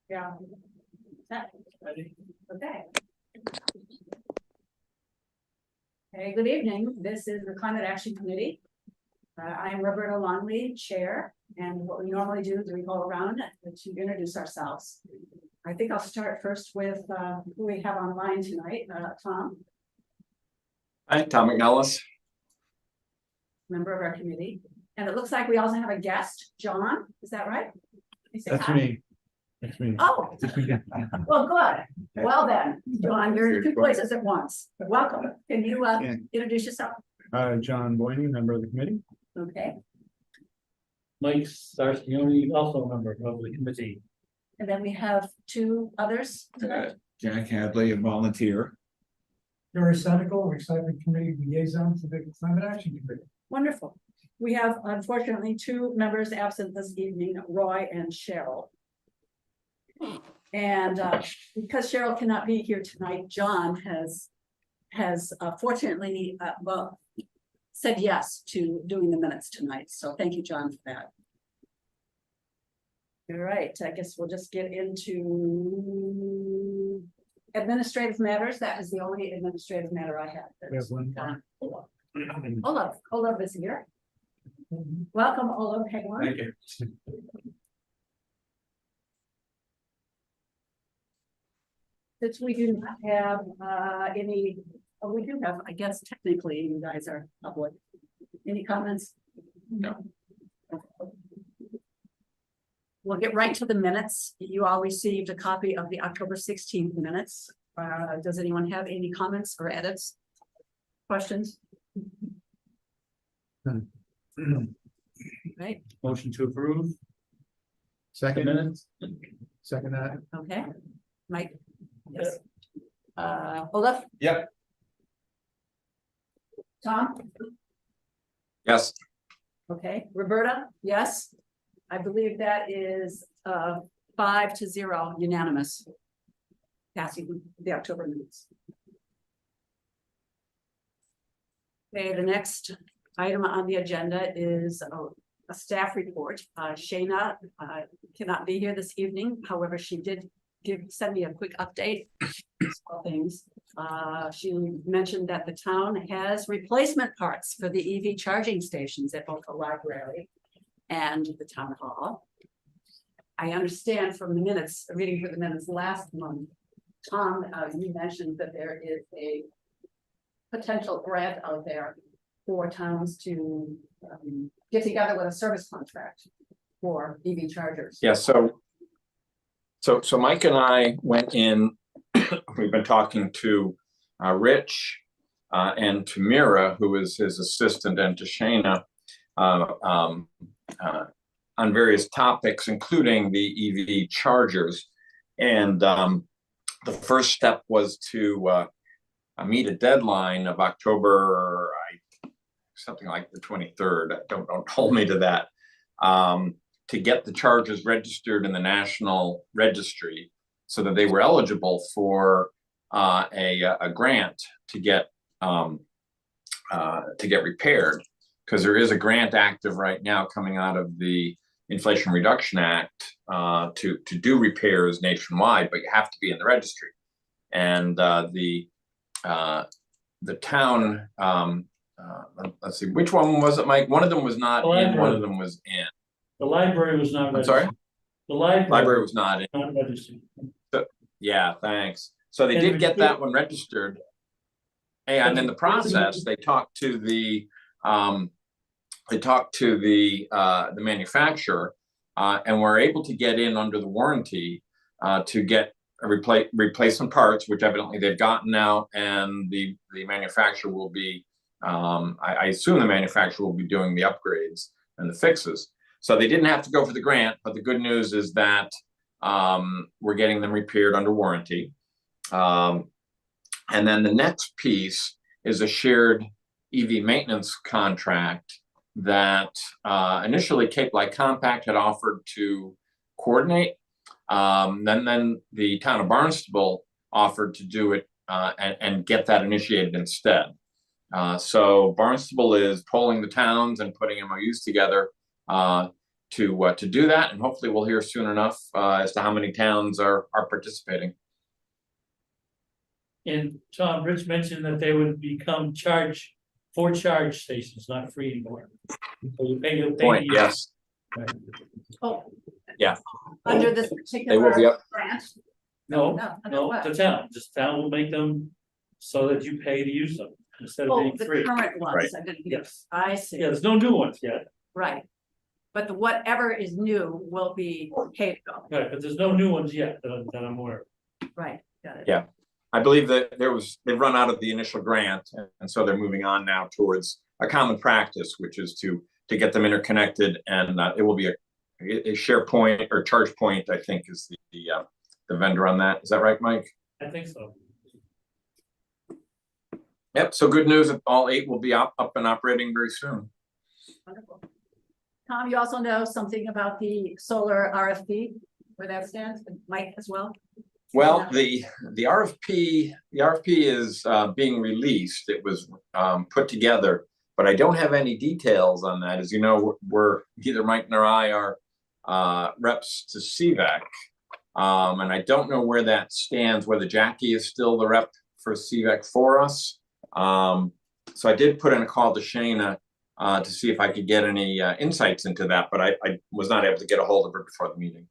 Yeah. Okay. Hey, good evening. This is the Climate Action Committee. I'm Roberta Longley, Chair, and what we normally do is we go around to introduce ourselves. I think I'll start first with who we have online tonight. Tom, Hi, Tom McNellis. member of our committee. And it looks like we also have a guest, John. Is that right? That's me. That's me. Oh, well, good. Well then, John, you're in two places at once. Welcome. Can you introduce yourself? John Boyney, member of the committee. Okay. Mike Sarcioni, also a member of the committee. And then we have two others tonight. Jack Hadley, a volunteer. Dory Senical, Recycling Committee Liaison to the Climate Action Committee. Wonderful. We have unfortunately two members absent this evening, Roy and Cheryl. And because Cheryl cannot be here tonight, John has fortunately said yes to doing the minutes tonight. So thank you, John, for that. All right, I guess we'll just get into administrative matters. That is the only administrative matter I have. We have one. Olaf is here. Welcome, Olaf. Hang on. Thank you. Since we do not have any, oh, we do have, I guess technically you guys are public. Any comments? No. We'll get right to the minutes. You all received a copy of the October 16th minutes. Does anyone have any comments or edits? Questions? Right, Motion to approve the Second, minutes. second that. okay. Mike? Yes. Olaf? Yep. Tom? Yes. Okay, Roberta, yes. I believe that is 5-0 unanimous. Passing the October minutes. Okay, the next item on the agenda is a staff report. Shayna cannot be here this evening. However, she did send me a quick update. Small things. She mentioned that the town has replacement parts for the EV charging stations at both the library and the town hall. I understand from the minutes, reading for the minutes last month, Tom, you mentioned that there is a potential grant out there for towns to get together with a service contract for EV chargers. Yeah, so Mike and I went in, we've been talking to Rich and to Mira, who is his assistant, and to Shayna on various topics, including the EV chargers. And the first step was to meet a deadline of October, something like the 23rd. Don't hold me to that. To get the chargers registered in the National Registry so that they were eligible for a grant to get repaired, because there is a grant active right now coming out of the Inflation Reduction Act to do repairs nationwide, but you have to be in the registry. And the town, let's see, which one was it, Mike? One of them was not in, one of them was in. The library was not I'm registered. sorry? The library Was not in. not registered. Yeah, thanhanks. So they did get that one registered. And in the process, they talked to the manufacturer, and were able to get in under the warranty to get a replacement parts, which evidently they've gotten now, and the manufacturer will be, I assume the manufacturer will be doing the upgrades and the fixes. So they didn't have to go for the grant, but the good news is that we're getting them repaired under warranty. And then the next piece is a shared EV maintenance contract that initially Cape Light Compact had offered to coordinate. Then the town of Barnstable offered to do it and get that initiated instead. So Barnstable is polling the towns and putting MOUs together to do that, and hopefully we'll hear soon enough as to how many towns are participating. And Tom, Rich mentioned that they would become charge stations, not free anymore. So you'll pay. Point, yes, Oh. Yeah. Under this they will be particular up. grant? No, under no, what? the town will make them so that you pay to use them instead of Oh, being the free. current ones, Right. I didn't, Yes. I see, Yeah, there's no new ones yet, right. But the whatever is new will be paid for, right, but there's no new ones yet that I'm aware of. right, got it. Yeah. I believe that they've run out of the initial grant, and so they're moving on now towards a common practice, which is to get them interconnected, and it will be a SharePoint or ChargePoint, I think, is the vendor on that. Is that right, Mike? I think so. Yep. So good news that all 8 will be up and operating very soon. Wonderful. Tom, you also know something about the solar RFP, where that stands, and Mike as well? Well, the RFP is being released. It was put together, but I don't have any details on that. As you know, we're either Mike or I are reps to CVAC, and I don't know where that stands. Whether Jackie is still the rep for CVAC for us. So I did put in a call to Shayna to see if I could get any insights into that, but I was not able to get a hold of her before the meeting.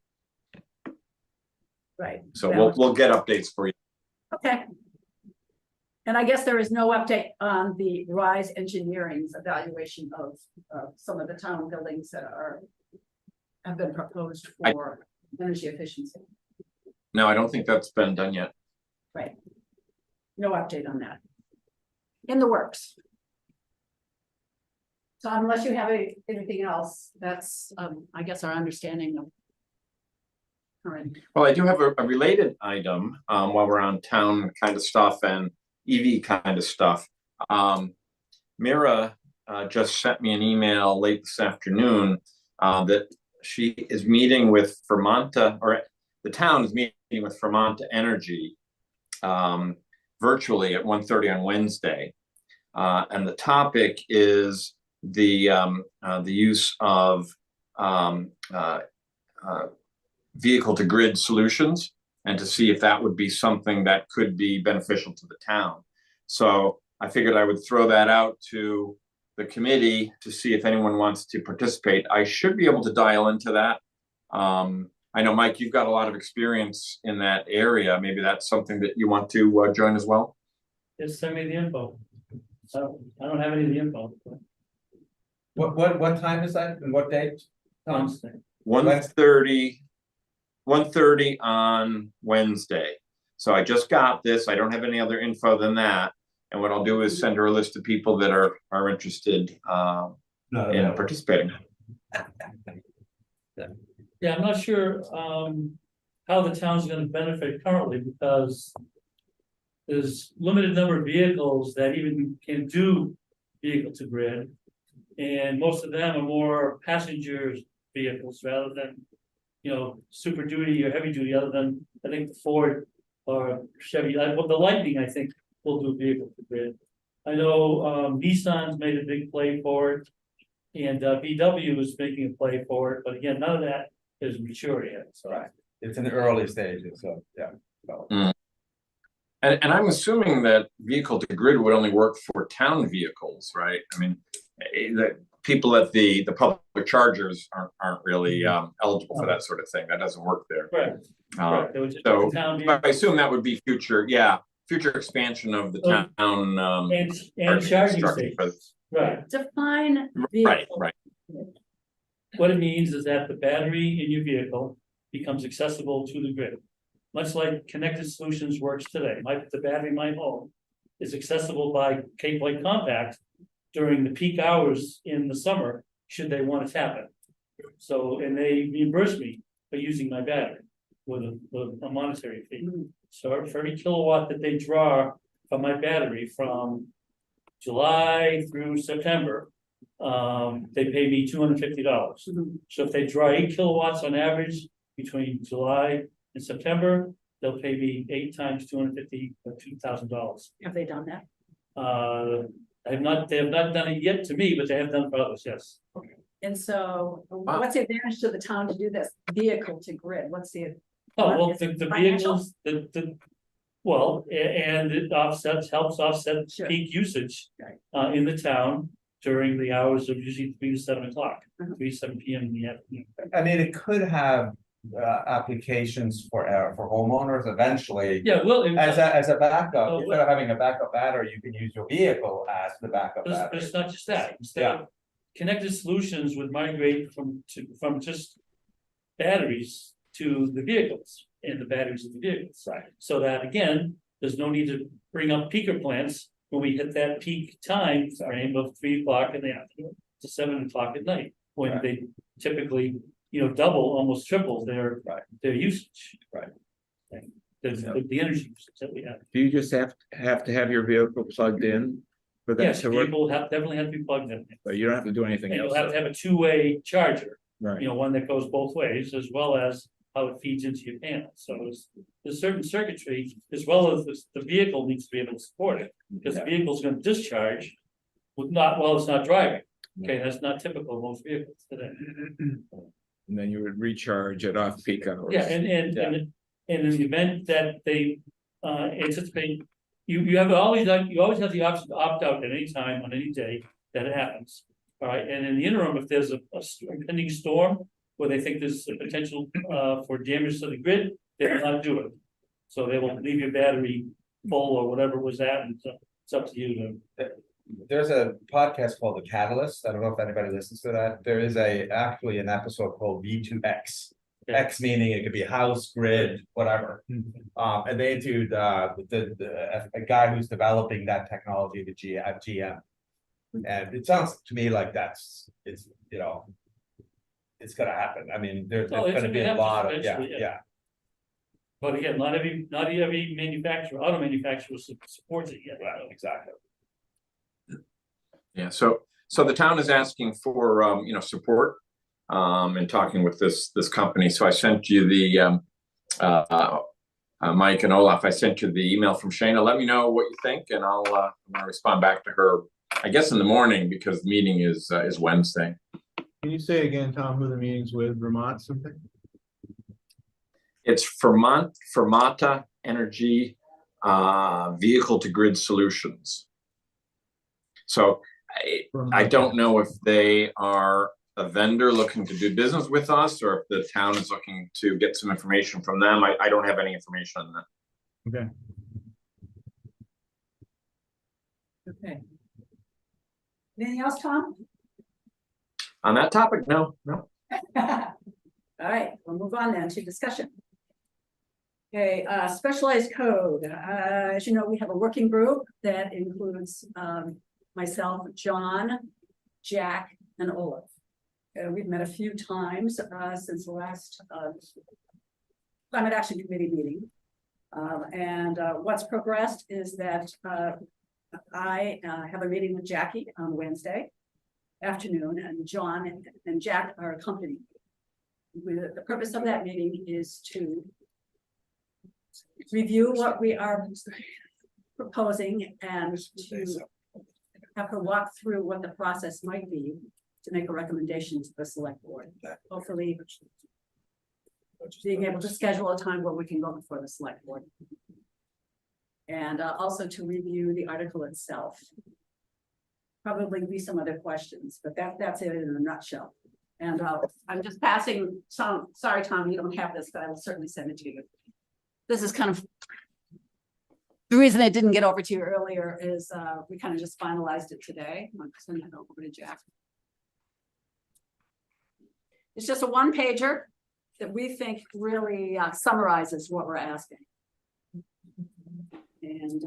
Right. So Well, we'll get updates for you. okay. And I guess there is no update on the Rise Engineering's evaluation of some of the town buildings that have been proposed for energy efficiency. No, I don't think that's been done yet. Right. No update on that. In the works. So unless you have anything else, that's, I guess, our understanding of current. Well, I do have a related item while we're on town kind of stuff and EV kind of stuff. Mira just sent me an email late this afternoon that she is meeting with Vermonta, or the town is meeting with Vermonta Energy virtually at 1:30 on Wednesday. And the topic is the use of vehicle to grid solutions, and to see if that would be something that could be beneficial to the town. So I figured I would throw that out to the committee to see if anyone wants to participate. I should be able to dial into that. I know, Mike, you've got a lot of experience in that area. Maybe that's something that you want to join as well. Just send me the info. So I don't have any of the info. What time is that and what date? Wednesday. 1:30 on Wednesday. So I just got this. I don't have any other info than that. And what I'll do is send her a list of people that are interested in participating. Yeah, I'm not sure how the town's gonna benefit currently, because there's limited number of vehicles that even can do vehicle to grid. And most of them are more passenger vehicles rather than, super duty or heavy duty, other than, I think, the Ford or Chevy, well, the Lightning, I think, will do vehicle to grid. I know Nissan's made a big play for it, and VW is making a play for it, but again, none of that is mature yet, so. Right. It's in the early stages, so, yeah. And I'm assuming that vehicle to grid would only work for town vehicles, right? I mean, the people at the public chargers aren't really eligible for that sort of thing. That doesn't work there. Correct. Uh, There was just so, the town I assume that would be future expansion of the town. and charging infrastructure for- stations, right. Define Right, vehicle. right. What it means is that the battery in your vehicle becomes accessible to the grid. Much like Connected Solutions works today, the battery in my home is accessible by Cape Light Compact during the peak hours in the summer, should they want to tap it. So, and they reimburse me for using my battery with a monetary fee. So for every kilowatt that they draw from my battery from July through September, they pay me $250. So if they draw 8 kilowatts on average between July and September, they'll pay me 8 times 250, or $2,000. Have they done that? They have not done it yet to me, but they have done for others, yes. And so what's the advantage to the town to do this vehicle to grid? What's the? Oh, well, Is the it financial? vehicles, well, and it helps offset Sure. peak usage. Right. In the town during the hours of usually 3 to 7 o'clock, Uh-huh. 7 PM in the afternoon. I mean, it could have applications for homeowners eventually. Yeah, well, As a backup, Oh, instead of having a backup battery, you can use your vehicle as the backup but battery. it's not just that, instead of connected solutions would migrate from just batteries to the vehicles and the batteries of the vehicles. Right. So that again, there's no need to bring up peaker plants when we hit that peak time frame of 3 o'clock in the afternoon to 7 o'clock at night, when Right. they typically, double, almost triple their Right. their usage. Right. The energy usage that we have. Do you just have to have your vehicle plugged in for that Yes, to work? people definitely have to be plugged in. But you don't have to do anything And else. you'll have to have a two-way charger, Right. one that goes both ways, as well as how it feeds into your panel. So there's certain circuitry, as well as the vehicle needs to be able to support it, because the vehicle's gonna discharge while it's not driving. Okay, that's not typical of most vehicles today. And then you would recharge at off-peak hours. Yeah, and in the event that they anticipate, you always have the option to opt out at any time on any day that it happens. All right, and in the interim, if there's a impending storm where they think there's a potential for damage to the grid, they will not do it. So they will leave your battery full or whatever it was at, and it's up to you to. There's a podcast called The Catalyst. I don't know if anybody listens to that. There is actually an episode called V2X. Yeah. X meaning it could be house, grid, whatever. And they interviewed a guy who's developing that technology at GM. And it sounds to me like it's gonna happen. I mean, there's Oh, it's gonna be gonna a lot of, happen eventually, yeah. But again, not every auto manufacturer supports it yet. Right, exactly. Yeah, so the town is asking for, support, and talking with this company. So I sent you the, Mike and Olaf, I sent you the email from Shayna. Let me know what you think, and I'm gonna respond back to her, I guess in the morning, because the meeting is Wednesday. Can you say again, Tom, who the meeting's with, Vermont something? It's Fermata Energy, Vehicle to Grid Solutions. So I don't know if they are a vendor looking to do business with us, or if the town is looking to get some information from them. I don't have any information on that. Okay. Okay. Anything else, Tom? On that topic, no. All right, we'll move on then to discussion. Okay, specialized code. As you know, we have a working group that includes myself, John, Jack, and Olaf. We've met a few times since the last Climate Action Committee meeting. And what's progressed is that I have a meeting with Jackie on Wednesday afternoon, and John and Jack are accompanying. The purpose of that meeting is to review what we are proposing and to have her walk through what the process might be to make a recommendation to the select board. Hopefully being able to schedule a time where we can go before the select board. And also to review the article itself. Probably be some other questions, but that's it in a nutshell. And I'm just passing some, sorry, Tom, you don't have this, but I will certainly send it to you. This is kind of, the reason I didn't get over to you earlier is we kind of just finalized it today. I'm sending it over to Jack. It's just a one pager that we think really summarizes what we're asking. And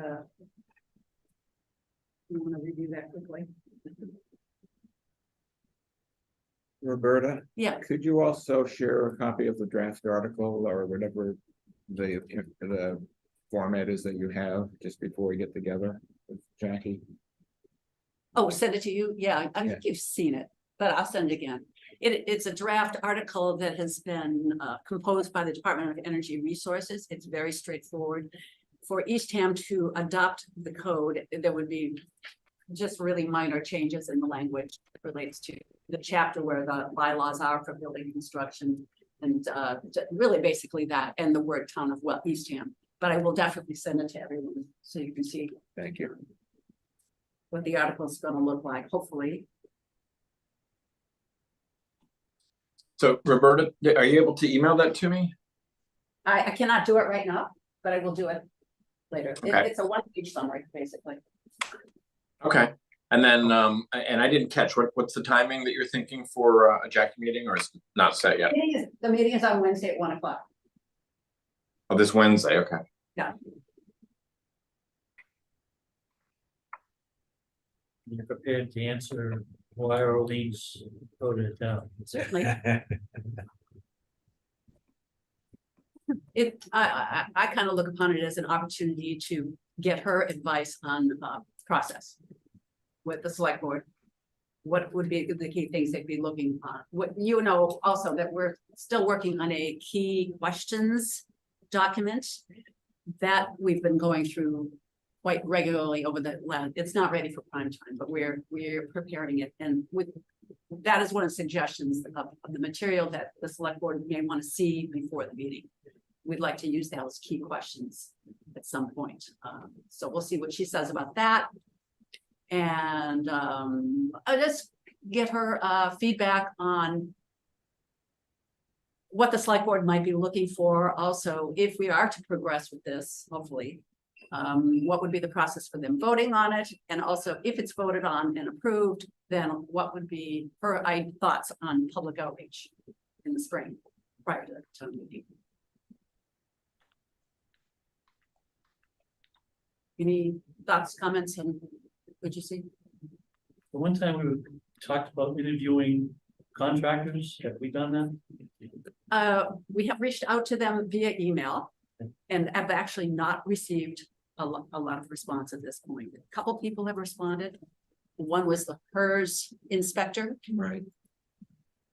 you want to review that quickly? Roberta, Yeah, could you also share a copy of the draft article or whatever the format is that you have just before we get together with Jackie? oh, send it to you? Yeah, I Yeah. think you've seen it, but I'll send it again. It's a draft article that has been composed by the Department of Energy Resources. It's very straightforward. For Eastham to adopt the code, there would be just really minor changes in the language that relates to the chapter where the bylaws are for building construction. And really basically that and the word town of Eastham. But I will definitely send it to everyone so you can see Thank you. what the article is gonna look like, hopefully. So Roberta, are you able to email that to me? I cannot do it right now, but I will do it later. Okay. It's a one-page summary, basically. Okay, and then, and I didn't catch, what's the timing that you're thinking for a Jackie meeting, or is it not set yet? The meeting is on Wednesday at 1 o'clock. Oh, this Wednesday, okay. You're prepared to answer why Orleans voted it down. Certainly. I kind of look upon it as an opportunity to get her advice on process with the select board. What would be the key things they'd be looking on? What you know also that we're still working on a key questions document that we've been going through quite regularly over the last. It's not ready for prime time, but we're preparing it, and with that is one of the suggestions of the material that the select board may want to see before the meeting. We'd like to use those key questions at some point. So we'll see what she says about that. And I'll just get her feedback on what the select board might be looking for. Also, if we are to progress with this, hopefully, what would be the process for them voting on it? And also, if it's voted on and approved, then what would be her thoughts on public outreach in the spring prior to the town meeting? Any thoughts, comments, and would you see? The one time we talked about interviewing contractors, have we done that? We have reached out to them via email and have actually not received a lot of response at this point. A couple people have responded. One was the HERS inspector. Right.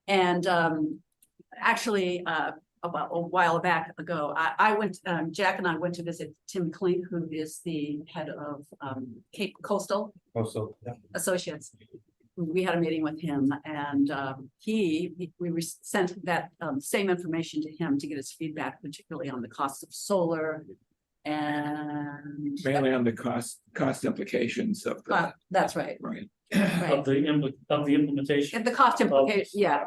And actually, about a while back ago, Jack and I went to visit Tim Klink, who is the head of Cape Coastal Also, yeah. Associates. We had a meeting with him, and we sent that same information to him to get his feedback, particularly on the cost of solar and. Mainly on the cost implications of the, That's right. right. Right. Of the implementation, And the cost implication, yeah.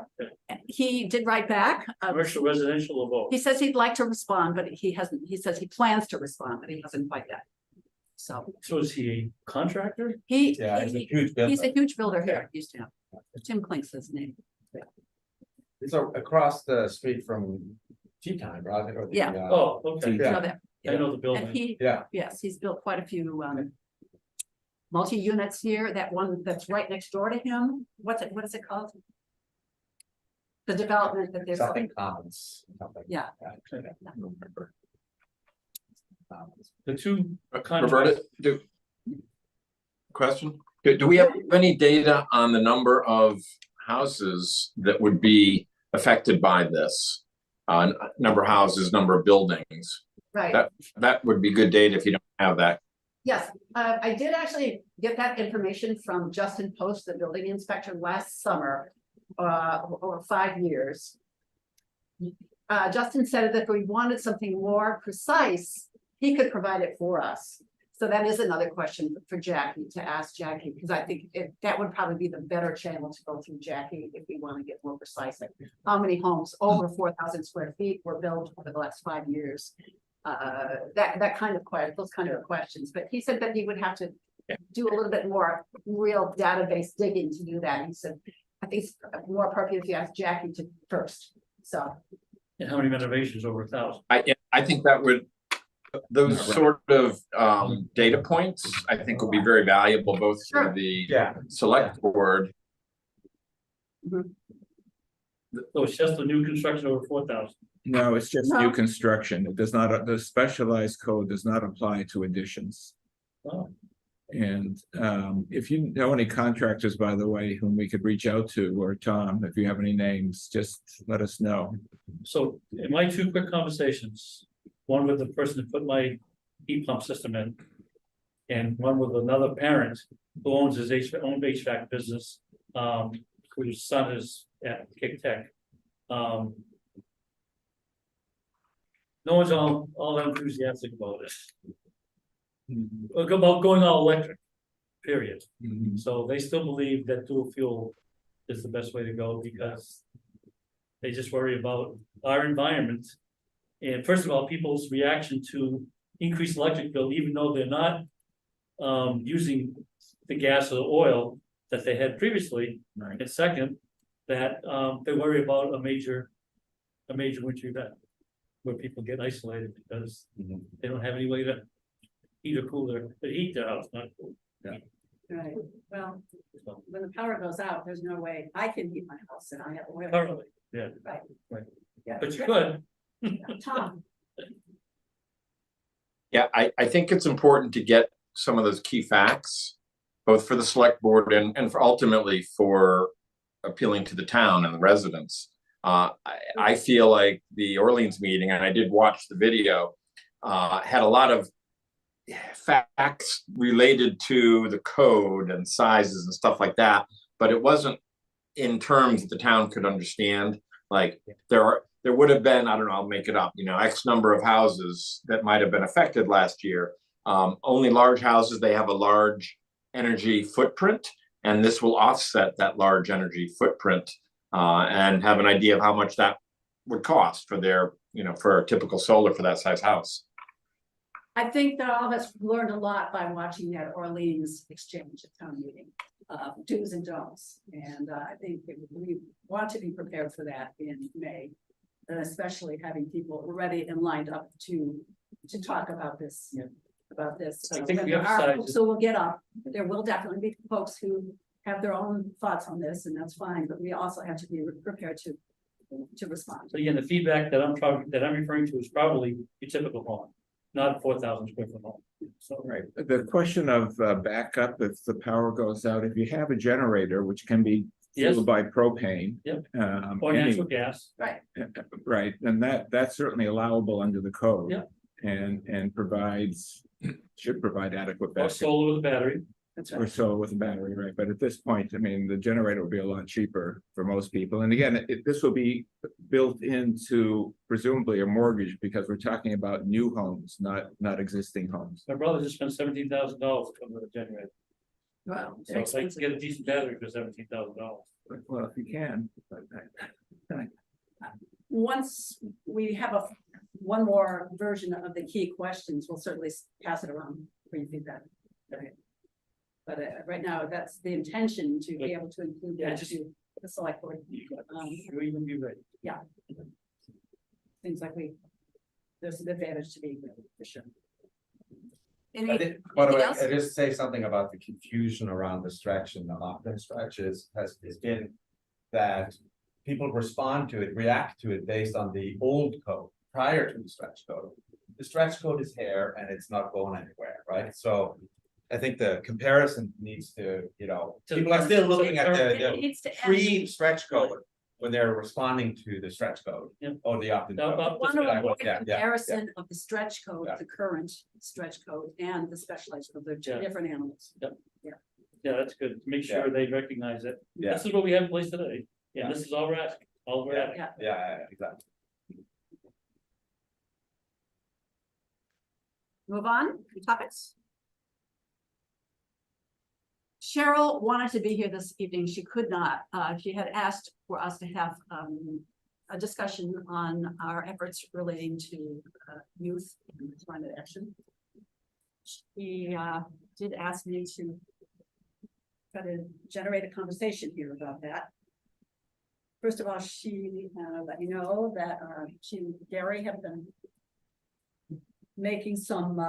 He did write back. commercial, residential, or both? He says he'd like to respond, but he hasn't. He says he plans to respond, but he hasn't quite yet. So So is he a contractor? Yeah, it's a huge he's business. a huge builder here at Eastham. Tim Klink's his name. It's across the street from Tea Time, right? Or the, Yeah. Oh, okay, You Yeah. know that. I know the And building. Yeah. yes, he's built quite a few multi-units here. That one that's right next door to him, what is it called? The development that there's. Something commons. Something. Yeah. I don't remember. The two Roberta, question? Do we have any data on the number of houses that would be affected by this? Number of houses, number of buildings, Right. that would be good data if you don't have that. Yes, I did actually get that information from Justin Post, the building inspector, last summer, over 5 years. Justin said that if we wanted something more precise, he could provide it for us. So that is another question for Jackie, to ask Jackie, because I think that would probably be the better channel to go through Jackie if we want to get more precise. Like how many homes over 4,000 square feet were built over the last 5 years? That kind of those kind of questions, but he said that he would have to do a little bit more real database digging to do that. He said, I think it's more appropriate if you ask Jackie to first, so. And how many renovations over 1,000? I think that would, those Right. sort of data points, I think would be very valuable both for Sure. the Yeah. select board. So it's just the new construction over 4,000. No, it's just new No. construction. It does not, the specialized code does not apply to additions. Oh, And if you know any contractors, by the way, whom we could reach out to, or Tom, if you have any names, just let us know. so in my two quick conversations, one with the person who put my heat pump system in, and one with another parent who owns his own HVAC business, whose son is at Kick Tech. No one's all that enthusiastic about it. About going all electric, period. So they still believe that dual fuel is the best way to go because they just worry about our environment. And first of all, people's reaction to increased electric bill, even though they're not using the gas or oil that they had previously. Right. And second, that they worry about a major winter event where people get isolated because they don't have any way to heat or cool heat their house, not cool. Right, well, when the power goes out, there's no way I can heat my house and I have oil. Currently, yeah, Right. Right. Yeah. but you could. Tom, Yeah, I think it's important to get some of those key facts, both for the select board and for ultimately for appealing to the town and the residents. I feel like the Orleans meeting, and I did watch the video, had a lot of facts related to the code and sizes and stuff like that, but it wasn't in terms that the town could understand. Like there would have been, I don't know, I'll make it up, X number of houses that might have been affected last year. Only large houses, they have a large energy footprint, and this will offset that large energy footprint and have an idea of how much that would cost for their, for a typical solar for that size house. I think that all of us learned a lot by watching that Orleans exchange at town meeting, do's and don'ts. And I think we want to be prepared for that in May, and especially having people ready and lined up to talk about this. About this. I think And we there are emphasize folks it. who will get up. There will definitely be folks who have their own thoughts on this, and that's fine, but we also have to be prepared to respond. So again, the feedback that I'm referring to is probably your typical home, not a 4,000 square foot home. So Right, the question of backup, if the power goes out, if you have a generator, which can be Yes. fueled by propane. Yep. any- or natural gas. Right. Right, and that's certainly allowable under the code. Yeah. And should provide adequate Or backup. solar with a battery. That's Or right. so with a battery, right? But at this point, I mean, the generator will be a lot cheaper for most people. And again, this will be built into presumably a mortgage because we're talking about new homes, not existing homes. My brother just spent $17,000 to come with a generator. Well, So if I can get a decent battery for $17,000. Well, if you can, but once we have one more version of the key questions, we'll certainly pass it around for your feedback. Okay. But right now, that's the intention, to be able to include Yeah, that just- to the select board. You'll even be ready. Seems like there's an advantage to being ready, for sure. I Any, did, by the way, anything else? I just say something about the confusion around the stretch and the Ogden stretch has been that people respond to it, react to it based on the old code prior to the stretch code. The stretch code is here and it's not going anywhere, right? So I think the comparison needs to, people are still looking at It the needs to end. pre-stretch code when they're responding to the stretch code Yeah. or the Ogden Now, code. about Want to Yeah, avoid yeah, yeah, comparison of the stretch code, Yeah. the current stretch code, and the specialized code, they're two Yeah. different animals. Yeah, that's good. Make sure they recognize it. Yeah. This is what we have in place today. Yeah. And this is all we're asking, all we're asking. Yeah, Yeah, exactly. move on, topics. Cheryl wanted to be here this evening. She could not. She had asked for us to have a discussion on our efforts relating to youth and climate action. She did ask me to try to generate a conversation here about that. First of all, she let me know that she and Gary have been making some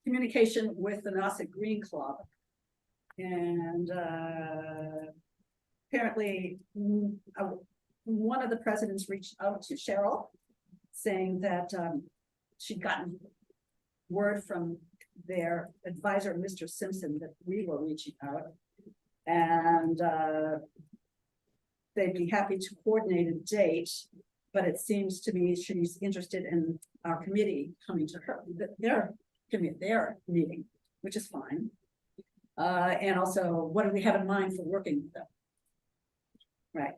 communication with the Nauset Green Club. And apparently one of the presidents reached out to Cheryl saying that she'd gotten word from their advisor, Mr. Simpson, that we were reaching out. And they'd be happy to coordinate a date, but it seems to me she's interested in our committee coming to her, their meeting, which is fine. And also, what do we have in mind for working with them? Right.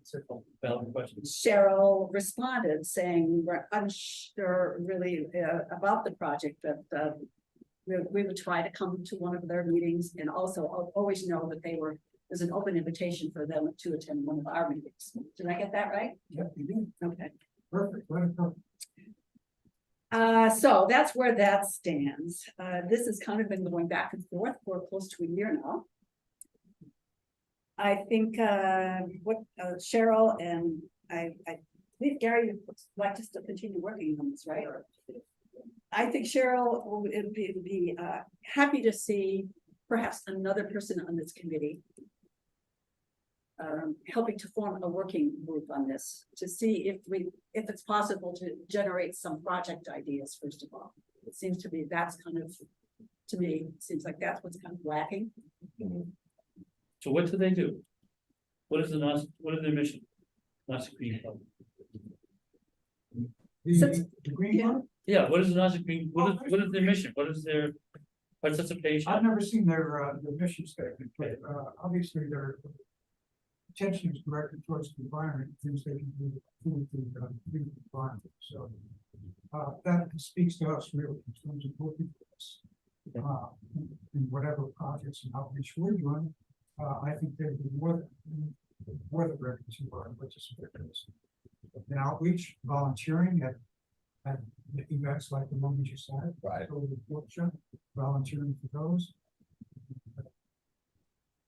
Circle, valid question. Cheryl responded saying, we're unsure really about the project, but we would try to come to one of their meetings and also always know that there's an open invitation for them to attend one of our meetings. Did I get that right? Yep, you did. Okay. Perfect. Wonderful. So that's where that stands. This has kind of been going back and forth for close to a year now. I think what Cheryl and I believe Gary would like us to continue working on this, right? I think Cheryl would be happy to see perhaps another person on this committee helping to form a working group on this to see if it's possible to generate some project ideas, first of all. It seems to be that's kind of, to me, it seems like that's what's kind of lacking. So what do they do? What is what is their mission? Nausicaa Green Club. Since- The Green Club, Yeah, what is the Nausicaa Green, what is their mission? What is their participation? I've never seen their mission statement, but obviously their attention is directed towards the environment, things they can do with the environment, so. That speaks to us really in terms of working with us. In whatever projects and outreach we're doing, I think they'd be more than ready to participate in this. In outreach, volunteering at events like the one we just had. Right. So the workshop, volunteering for those.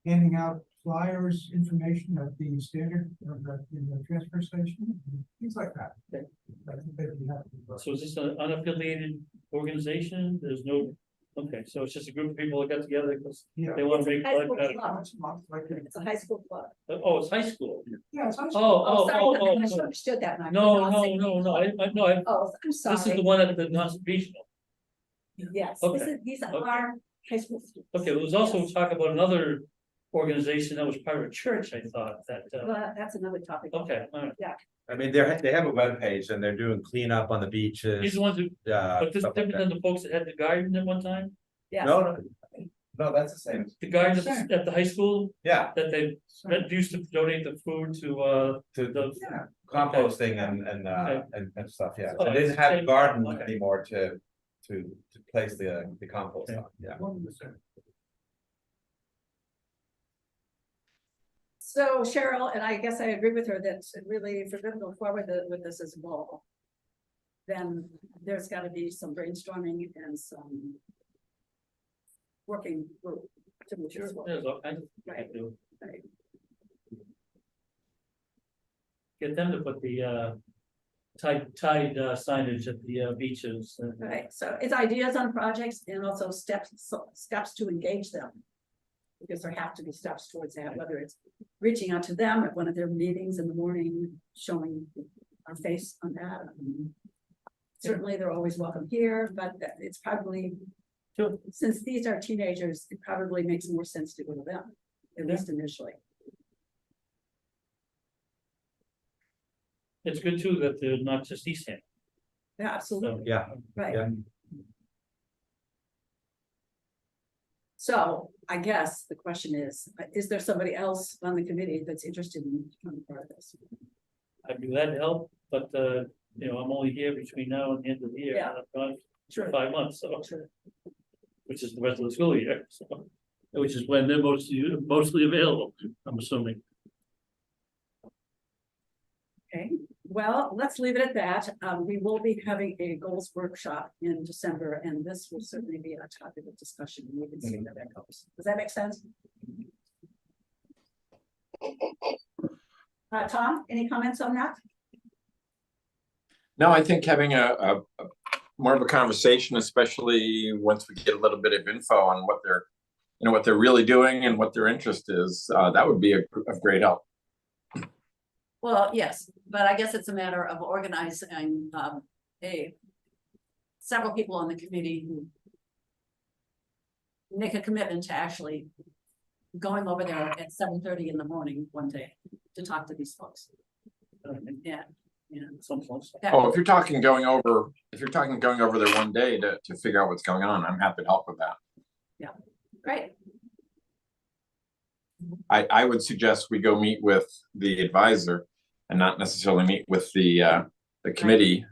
Handing out flyers, information at the standard, in the transfer station, things like that. I think they'd be happy with So is this an unaffiliated organization? There's no, okay, so it's just a group of people that got together because Yeah. they want to make. High school like, club. Once a month, like, It's a high school club. oh, it's high school. yeah, it's. Oh, Sorry, oh, I oh. misunderstood that. and I No, did not no, say- no, no, Oh, I'm this is the sorry. one at the Nausicaa Regional. Yes, Okay. these are Okay. our high school students. Okay, there was also Yes. talk about another organization that was part of a church, I thought, that, Well, that's another topic. okay, all right. I mean, they have a webpage and they're doing cleanup on the These beaches. are the ones who, but this is Stuff like different than the folks that had the garden at one time? Yes. No, that's the same. The garden Same. at the high school, Yeah, that they used to donate the food to, to the, Yeah. composting Okay. and stuff, yeah. Oh, They didn't it's have same. gardens Okay. anymore to place the compost Okay. on, yeah. 100%. So Cheryl, and I guess I agree with her that really, if we're gonna go forward with this as well, then there's gotta be some brainstorming and some working group to move this forward. there's all kinds of. Right. Right. Get them to put the, tide signage at the beaches. Right, so it's ideas on projects and also steps to engage them. Because there have to be steps towards that, whether it's reaching out to them at one of their meetings in the morning, showing our face on that. Certainly, they're always welcome here, but it's probably, Sure. since these are teenagers, it probably makes more sense to go to them, at least initially. It's good too that they're not just East Hampton. Yeah, absolutely, Yeah, right. yeah. So I guess the question is there somebody else on the committee that's interested in becoming part of this? I'd be glad to help, but, I'm only here between now and the end of the year. Yeah. I've gone Sure. 5 months, so, Sure. which is the rest of the school year, so. Which is when they're mostly available, I'm assuming. Okay, well, let's leave it at that. We will be having a goals workshop in December, and this will certainly be a topic of discussion. We can see how that goes. Does that make sense? Tom, any comments on that? No, I think having a more of a conversation, especially once we get a little bit of info on what they're, what they're really doing and what their interest is, that would be of great help. Well, yes, but I guess it's a matter of organizing several people on the committee who make a commitment to actually going over there at 7:30 in the morning one day to talk to these folks. Yeah. Some folks. Oh, if you're talking going over there one day to figure out what's going on, I'm happy to help with that. Great. I would suggest we go meet with the advisor and not necessarily meet with the committee.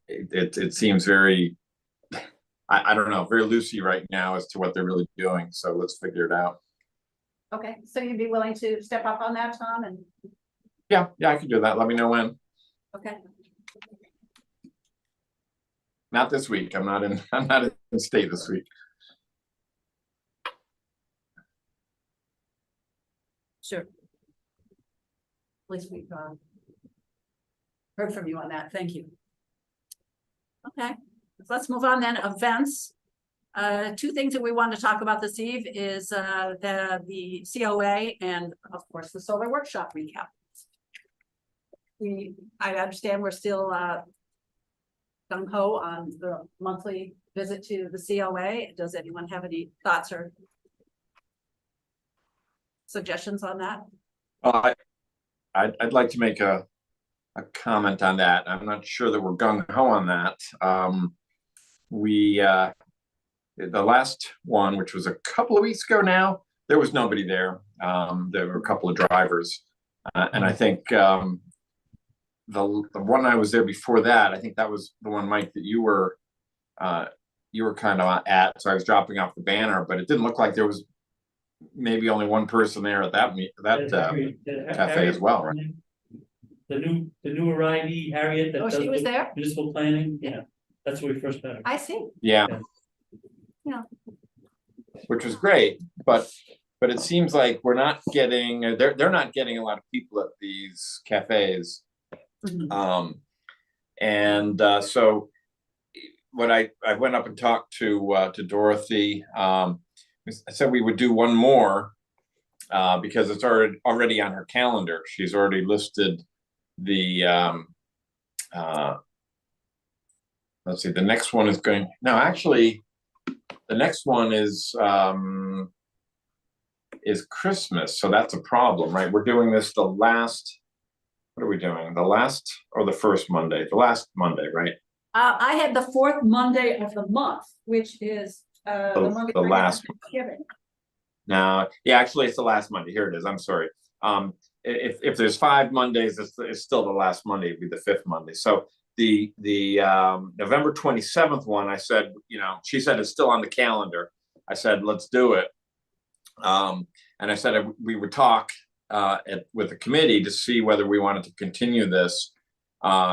It seems very, I don't know, very loosey right now as to what they're really doing, so let's figure it out. Okay, so you'd be willing to step up on that, Tom, and, Yeah, I can do that. Let me know when. okay, Not this week. I'm not in state this week. sure. At least we've heard from you on that, thank you. Okay, let's move on then, events. Two things that we want to talk about this eve is the COA and of course the solar workshop recap. I understand we're still gung ho on the monthly visit to the COA. Does anyone have any thoughts or suggestions on that? I'd like to make a comment on that. I'm not sure that we're gung ho on that. The last one, which was a couple of weeks ago now, there was nobody there. There were a couple of drivers, and I think the one I was there before that, I think that was the one, Mike, that you were kind of at. So I was dropping off the banner, but it didn't look like there was maybe only one person there at that cafe as well, right? The new arrivee, Harriet. That Oh, she does was the there? Municipal planning, yeah, that's where we first met her. I see. Yeah. Yeah. Which was great, but it seems like we're not getting, they're not getting a lot of people at these cafes. Mhm. So when I went up and talked to Dorothy, I said we would do one more because it's already on her calendar. She's already listed the let's see, the next one is going, no, actually, the next one is Christmas, so that's a problem, right? We're doing this the last, what are we doing? The last or the first Monday? The last Monday, right? I had the fourth Monday of the month, which is the Monday. The right last after Thanksgiving. No, yeah, actually, it's the last Monday. Here it is. I'm sorry. If there's 5 Mondays, it's still the last Monday. It'd be the 5th Monday. So the November 27th one, I said, she said it's still on the calendar. I said, let's do it. And I said we would talk with the committee to see whether we wanted to continue this.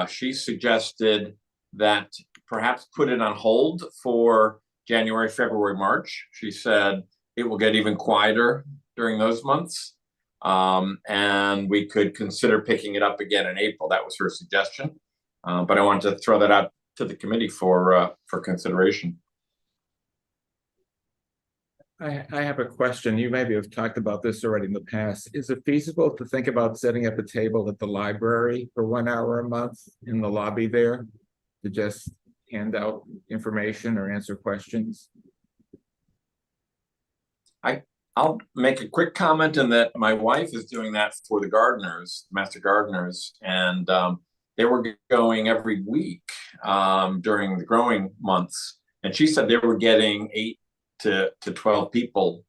She suggested that perhaps put it on hold for January, February, March. She said it will get even quieter during those months. And we could consider picking it up again in April. That was her suggestion. But I wanted to throw that out to the committee for consideration. I have a question. You maybe have talked about this already in the past. Is it feasible to think about setting up a table at the library for 1 hour a month in the lobby there to just hand out information or answer questions? I'll make a quick comment in that my wife is doing that for the gardeners, master gardeners, and they were going every week during the growing months. And she said they were getting 8 to 12 people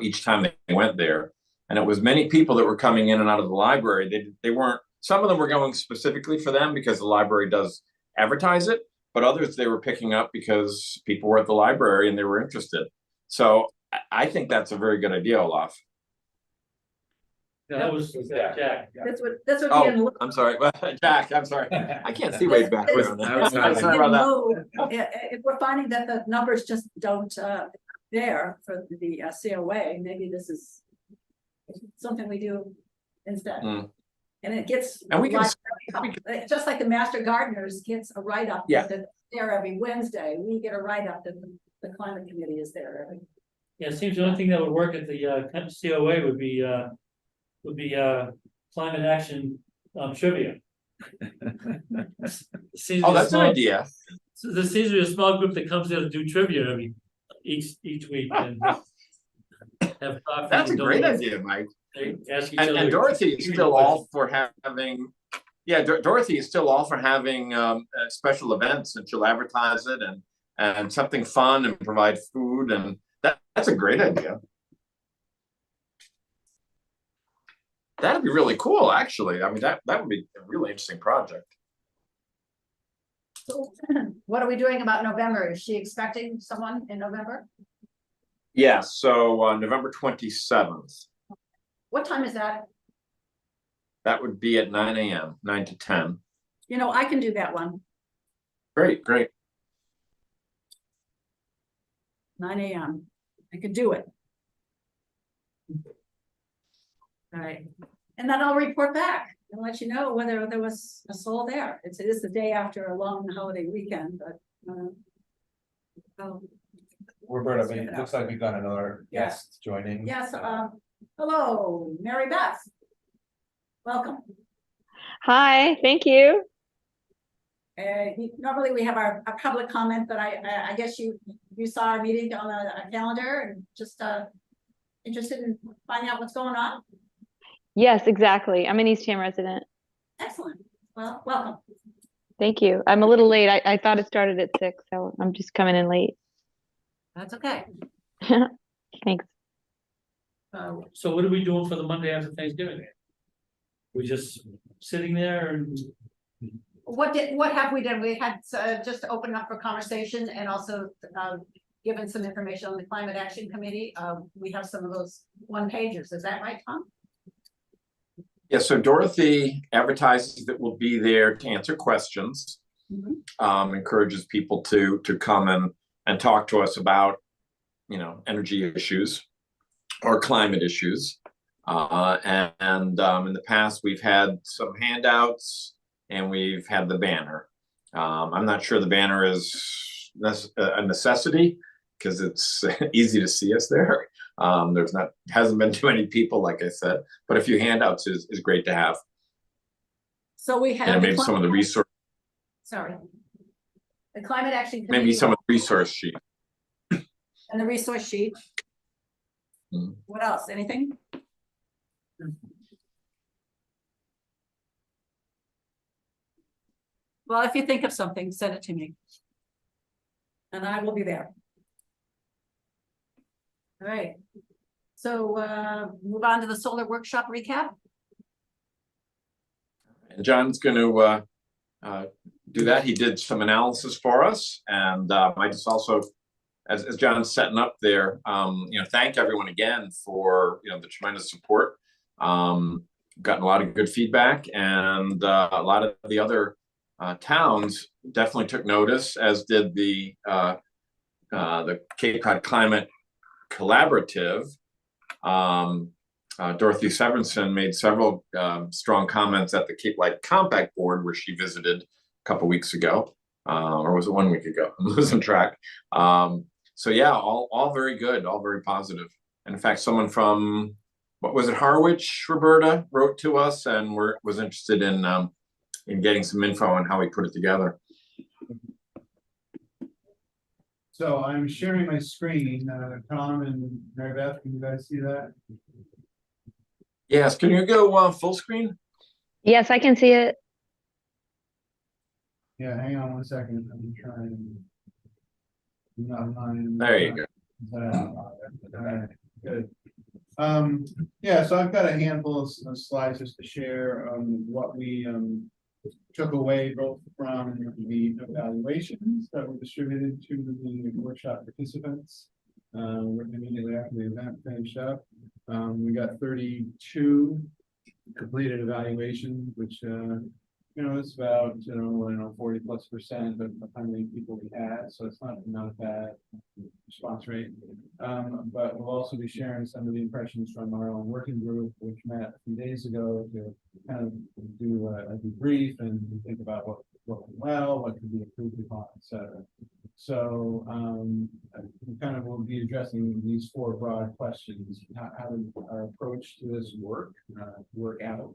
each time they went there. And it was many people that were coming in and out of the library. They weren't, some of them were going specifically for them because the library does advertise it, but others they were picking up because people were at the library and they were interested. So I think that's a very good idea, Olaf. Yeah, that was Jack. This would be in. Oh, I'm sorry, Jack, I'm sorry. I can't see way back there on that. Sorry about that. If we're finding that the numbers just don't there for the COA, maybe this is something we do instead. Mm. And it gets. And we can. Just like the master gardeners gets a write-up. Yeah. They're there every Wednesday. We get a write-up that the climate committee is there every. Yeah, it seems the only thing that would work at the COA would be climate action trivia. Oh, that's an idea. So there seems to be a small group that comes there to do trivia each week and have coffee. That's a and great donuts. idea, Mike. They ask each other. And Dorothy is still all for having, yeah, Dorothy is still all for having special events, and she'll advertise it and something fun and provide food, and that's a great idea. That'd be really cool, actually. I mean, that would be a really interesting project. So, what are we doing about November? Is she expecting someone in November? Yeah, so November 27th, What time is that? that would be at 9 a.m., 9 to 10. You know, I can do that one, Great, great. 9 a.m. I could do it. All right, and then I'll report back and let you know whether there was a soul there. It is the day after a long holiday weekend, but. Oh, Roberta, but it looks like we've got another Yeah. guest joining. yes, hello, Mary Beth. Welcome. Hi, thank you. Normally we have our public comment, but I guess you saw our meeting on a calendar and just interested in finding out what's going on. Yes, exactly. I'm an Eastham resident. Excellent. Well, welcome. Thank you. I'm a little late. I thought it started at 6, so I'm just coming in late. That's okay. Thanks. So what are we doing for the Monday after Thanksgiving? We just sitting there and What have we done? We had just opened up for conversation and also given some information on the Climate Action Committee. We have some of those one pagers. Is that right, Tom? Yeah, so Dorothy advertises that we'll be there to answer questions. Encourages people to come and talk to us about, you know, energy issues or climate issues. And in the past, we've had some handouts and we've had the banner. I'm not sure the banner is a necessity because it's easy to see us there. Hasn't been too many people, like I said, but a few handouts is great to have. So we have. And maybe some of the resource, Sorry. The Climate Action Committee. maybe some of the resource sheet. And the resource sheet. Mhm. What else? Anything? Well, if you think of something, send it to me. And I will be there. All right. So move on to the solar workshop recap. And John's going to do that. He did some analysis for us, and I just also, as John's setting up there, thank everyone again for the tremendous support. Gotten a lot of good feedback, and a lot of the other towns definitely took notice, as did the Cape Cod Climate Collaborative. Dorothy Severinsen made several strong comments at the Cape Light Compact Board, where she visited a couple weeks ago, or was it 1 week ago? I'm losing track. So yeah, all very good, all very positive. And in fact, someone from, what was it, Harwich, Roberta, wrote to us and was interested in getting some info on how we put it together. So I'm sharing my screen, Tom and Mary Beth, can you guys see that? Yes, can you go full screen? Yes, I can see it. Yeah, hang on 1 second, I'm trying. There you go. Alright, good. Yeah, so I've got a handful of slides just to share what we took away both from the evaluations that were distributed to the workshop participants immediately after the event finished up. We got 32 completed evaluations, which it's about 40+% of how many people we had, so it's not a bad response rate. But we'll also be sharing some of the impressions from our own working group, which met a few days ago to kind of do a debrief and think about what went well, what could be improved upon, etc. So we kind of will be addressing these 4 broad questions: how did our approach to this work out?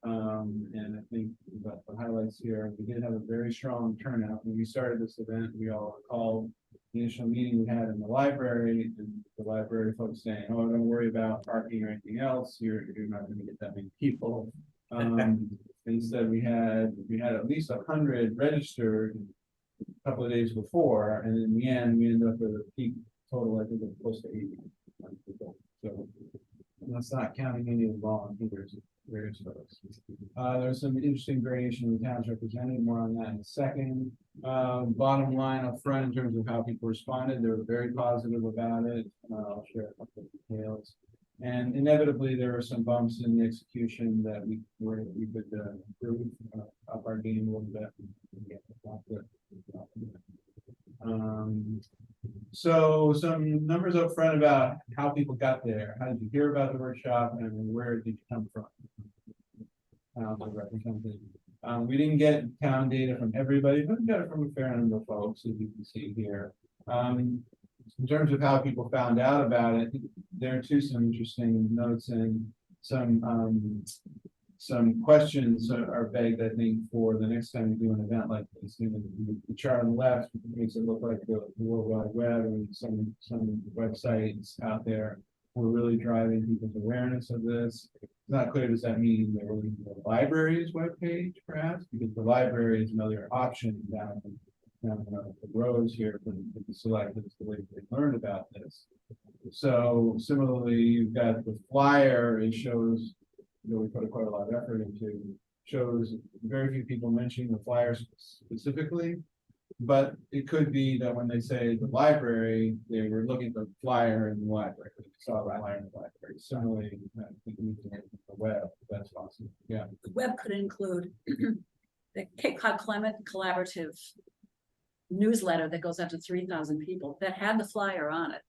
And I think the highlights here, we did have a very strong turnout. When we started this event, we all recall the initial meeting we had in the library, and the library folks saying, "Oh, don't worry about parking or anything else. You're not going to get that many people." Instead, we had at least 100 registered a couple of days before, and in the end, we ended up with a peak total, I think, of close to 80 people. So that's not counting any of the volunteers. various folks. There's some interesting variation in the towns represented, more on that in a second. Bottom line up front in terms of how people responded, they were very positive about it. I'll share a couple of details. And inevitably, there were some bumps in the execution that we could improve up our game a little bit. So some numbers up front about how people got there. How did you hear about the workshop and where did you come from? We didn't get town data from everybody, but we got it from a fair number of folks, as you can see here. In terms of how people found out about it, there are some interesting notes and some questions are begged, I think, for the next time you do an event like this. You know, the chart on the left makes it look like the World Wide Web and some websites out there were really driving people's awareness of this. It's not clear, does that mean they're going to the library's webpage, perhaps? Because the library is another option down the rows here for the selectors the way they learned about this. So similarly, you've got the flyer. It shows, you know, we put quite a lot of effort into, shows very few people mentioning the flyer specifically, but it could be that when they say the library, they were looking for the flyer in the library. They saw the flyer in the library. Similarly, I think we can the web. That's possible. Yeah. The web could include the Cape Cod Climate Collaborative newsletter that goes out to 3,000 people that had the flyer on it.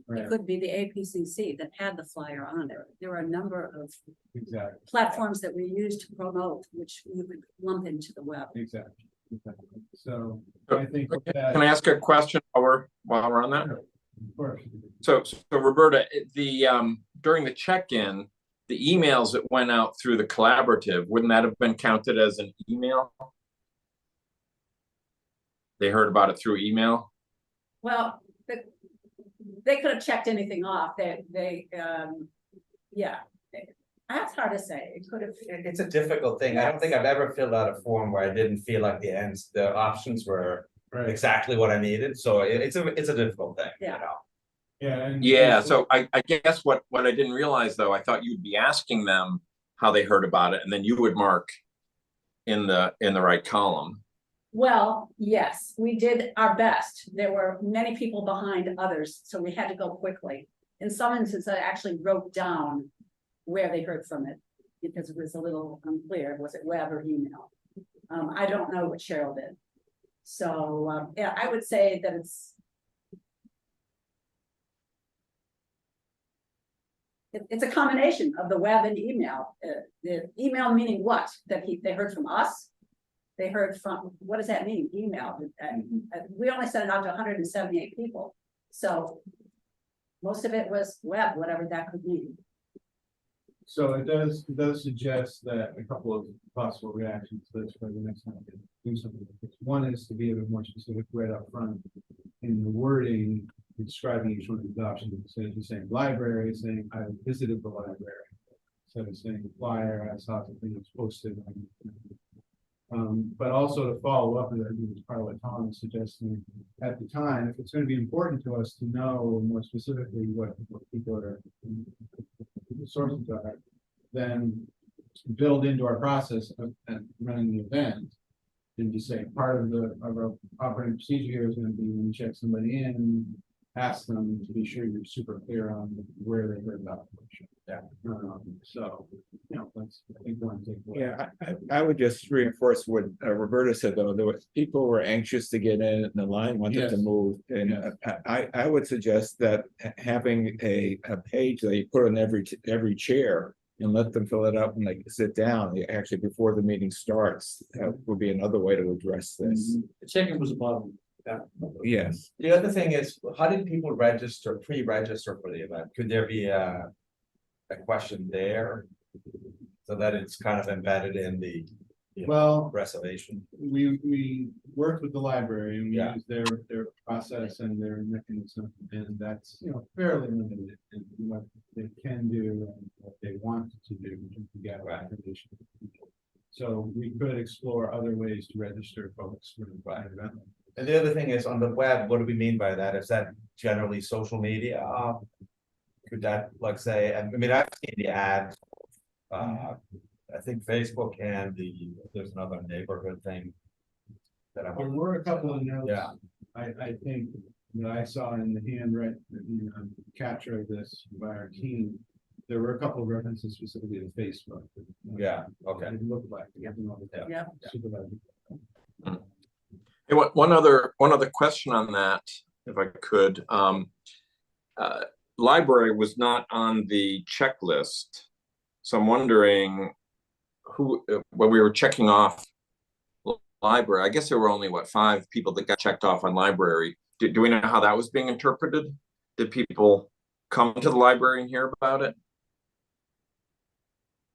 Right. It could be the APCC that had the flyer on it. There are a number of Exactly. platforms that we use to promote, which you would lump into the web. Exactly. So I think that, Can I ask a question while we're on that? of course. So Roberta, during the check-in, the emails that went out through the collaborative, wouldn't that have been counted as an email? They heard about it through email? Well, they could have checked anything off. Yeah. That's hard to say. It could have. It's a difficult thing. I don't think I've ever filled out a form where I didn't feel like the options were Right. exactly what I needed. So it's a difficult thing, you Yeah. know. Yeah. And Yeah, so I guess what I didn't realize though, I thought you'd be asking them how they heard about it and then you would mark in the right column. Well, yes, we did our best. There were many people behind others, so we had to go quickly. In some instances, I actually wrote down where they heard from it because it was a little unclear. Was it web or email? I don't know what Cheryl did. So, yeah, I would say that it's a combination of the web and email. The email meaning what? That they heard from us? They heard from, what does that mean? Email. We only sent it out to 178 people. So most of it was web, whatever that could mean. So it does suggest that a couple of possible reactions to this for the next time we do something. One is to be a bit more specific right up front in the wording, describing each one of the options. Instead of just saying library, saying I visited the library. Instead of saying flyer, I saw something that's posted. But also to follow up, and I think it's part of what Tom was suggesting at the time, if it's going to be important to us to know more specifically what people are, the sources are, then build into our process of running the event. And just say part of our operating procedure here is going to be when you check somebody in, ask them to be sure you're super clear on where they heard about the workshop. Yeah. So, you know, that's, I think, one takeaway. Yeah, I would just reinforce what Roberta said, though. There was people were anxious to get in and the line wanted to Yes. move. And Yes. I would suggest that having a page that you put on every chair and let them fill it up and like sit down, actually before the meeting starts, would be another way to address this. The check-in was a problem. Yes. The other thing is, how did people pre-register for the event? Could there be a question there? So that it's kind of embedded in the Well, reservation? we worked with the library and we Yeah. used their process and their mechanism, and that's, you know, fairly limited in what they can do and what they want to do to get information. So we could explore other ways to register folks for the event. And the other thing is on the web, what do we mean by that? Is that generally social media? Could that, like say, I mean, I've seen the ads I think Facebook and there's another neighborhood thing. That There I'm, were a couple of notes. Yeah. I think that I saw in the handwritten, capture of this by our team. There were a couple of references specifically to Facebook. yeah, okay. It looked like. Yeah. Yeah. Supervisor. Hey, one other question on that, if I could. Library was not on the checklist. So I'm wondering who, when we were checking off library, I guess there were only, what, 5 people that got checked off on library. Do we know how that was being interpreted? Did people come to the library and hear about it?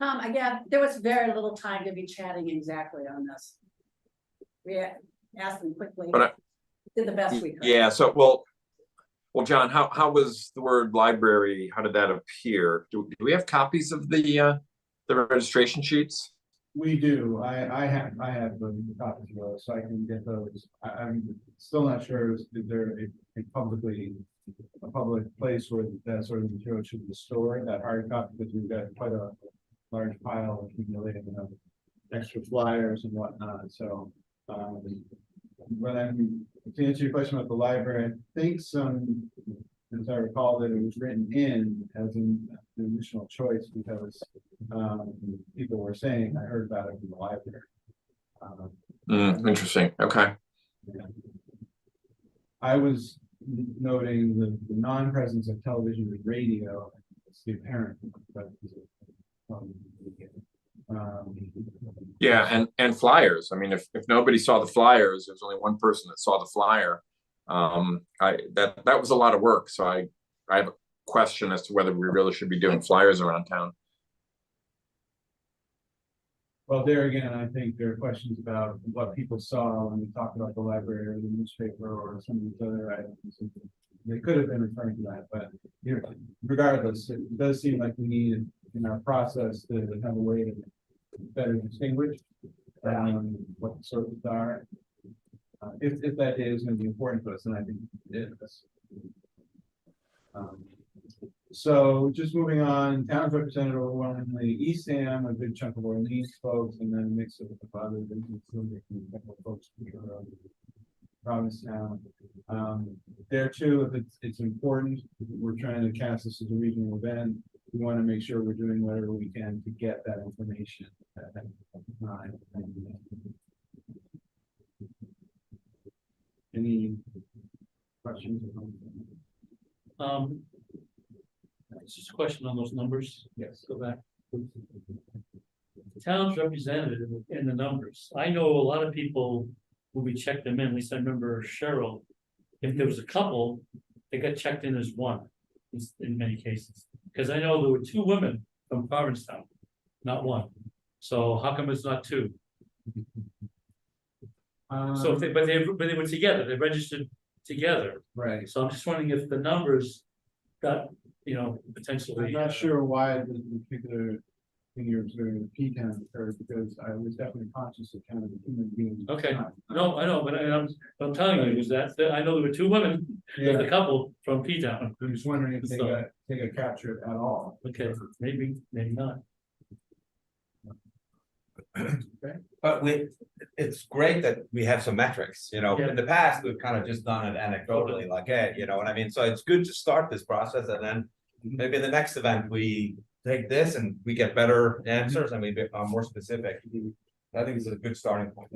Again, there was very little time to be chatting exactly on this. We asked them quickly, But did the best we could. Yeah, so, well, John, how was the word library, how did that appear? Do we have copies of the registration sheets? We do. I have the copies of those, so I can get those. I'm still not sure is there a public place where that sort of material should be stored, that hard copy, because we've got quite a large pile accumulated of extra flyers and whatnot. So, when to answer your question about the library, I think as I recall, that it was written in as an initial choice because people were saying, I heard about it from the library. Interesting. Okay. Yeah. I was noting the non-presence of television and radio. It's the apparent. Yeah, and flyers. I mean, if nobody saw the flyers, there's only one person that saw the flyer. That was a lot of work. So I have a question as to whether we really should be doing flyers around town. Well, there again, I think there are questions about what people saw when we talked about the library or the newspaper or some of these other items. They could have been referring to that, but regardless, it does seem like we need in our process to have a way to better distinguish what the sources are. If that data is going to be important to us, and I think it is. So just moving on, towns represented overwhelmingly East Ham, a big chunk of Orleans folks, and then a mix of other folks from Provincetown. There too, if it's important, we're trying to cast this as a regional event. We want to make sure we're doing whatever we can to get that information at that time. Any questions? It's just a question on those numbers. Yes. Go back. Towns represented in the numbers. I know a lot of people, when we checked them in, at least I remember Cheryl, if there was a couple, they got checked in as one in many cases. Because I know there were 2 women from Provincetown, not one. So how come it's not 2? So if but they were together, they registered together. right. So I'm just wondering if the numbers got, potentially. I'm not sure why the particular thing you're observing in P-Town occurred, because I was definitely conscious of kind of the human being. Okay. No, I know, but I'm telling you is that I know there were 2 women, Yeah, a couple from P-Town. I'm just wondering if they So- got captured at all. Okay, maybe not. But it's great that we have some metrics, Yeah. in the past, we've kind of just done it anecdotally, like, hey, you know what I mean? So it's good to start this process and then maybe in the next event, we take this and we get better answers and we become more specific. I think it's a good starting point.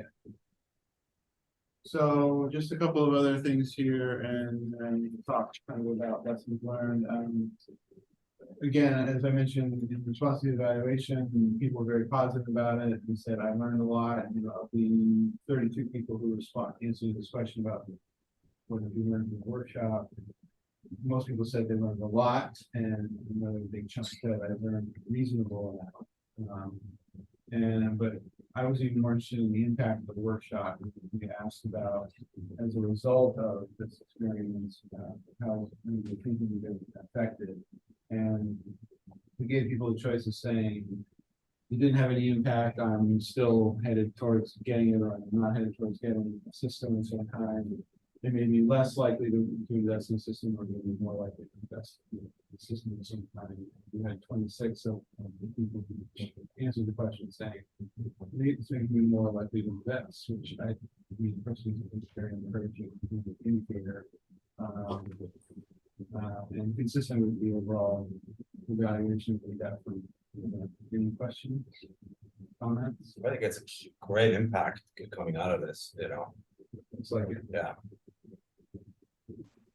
So just a couple of other things here and talk kind of about lessons learned. Again, as I mentioned, in response to the evaluation, people were very positive about it and said, I learned a lot. And of the 32 people who answered this question about what did you learn in the workshop, most people said they learned a lot, and another big chunk said I learned a reasonable amount. But I was even more interested in the impact of the workshop. We asked about, as a result of this experience, how the thinking been affected. And we gave people the choice of saying, it didn't have any impact, I'm still headed towards getting it, or I'm not headed towards getting a system of some kind. they may be less likely to invest in the system, or maybe more likely to invest in the system at some time. We had 26 of the people who answered the question saying, it's making me more likely to invest, which I mean, personally, is very encouraging indicator. And consistent with the overall evaluation we got from any questions, comments. I think it's a great impact coming out of this, you know, It's like, yeah.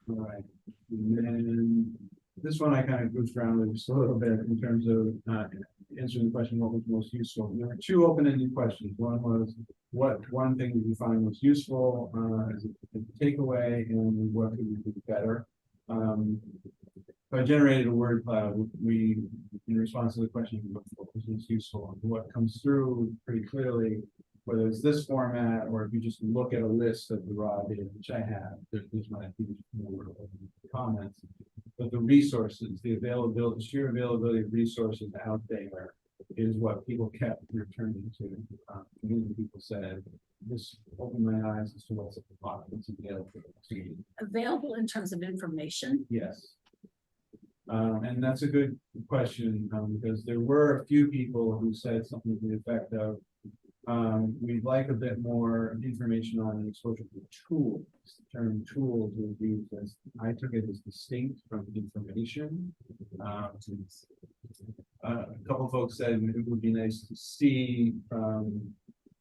all right. And then this one I kind of goofed around with just a little bit in terms of answering the question, what was most useful? There were two open-ended questions. One was, what one thing did you find most useful as a takeaway, and what could we do better? So I generated a word cloud. We, in response to the question, what was most useful, and what comes through pretty clearly, whether it's this format or if you just look at a list of the raw data, which I have, there's my comments, but the resources, the availability, sheer availability of resources out there is what people kept returning to. Many people said, this opened my eyes as to what's at the bottom, what's available to me. Available in terms of information? Yes. And that's a good question, because there were a few people who said something to the effect of, we'd like a bit more information on exposure to tools. The term tools was used as, I took it as distinct from information. A couple folks said it would be nice to see from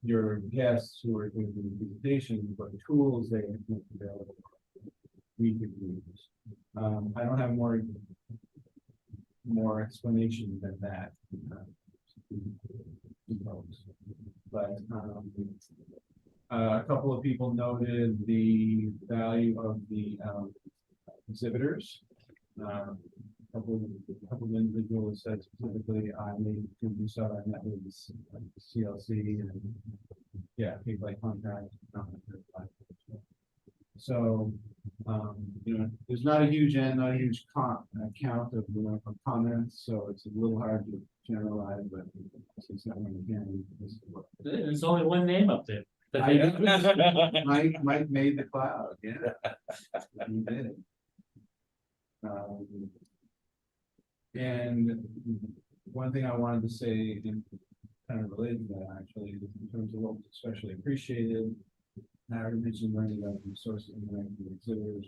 your guests who are doing the presentation, what tools they have available we could use. I don't have more explanation than that. But a couple of people noted the value of the exhibitors. A couple of individuals said specifically, I made do so. I met with the CLC and people like contact. So, you know, there's not a huge count of comments, so it's a little hard to generalize, but since that one again, There's only one name up there. Mike made the cloud, yeah. He did it. And one thing I wanted to say, and kind of related to that actually, is in terms of what was especially appreciated. I already mentioned learning about resources and learning the exhibitors.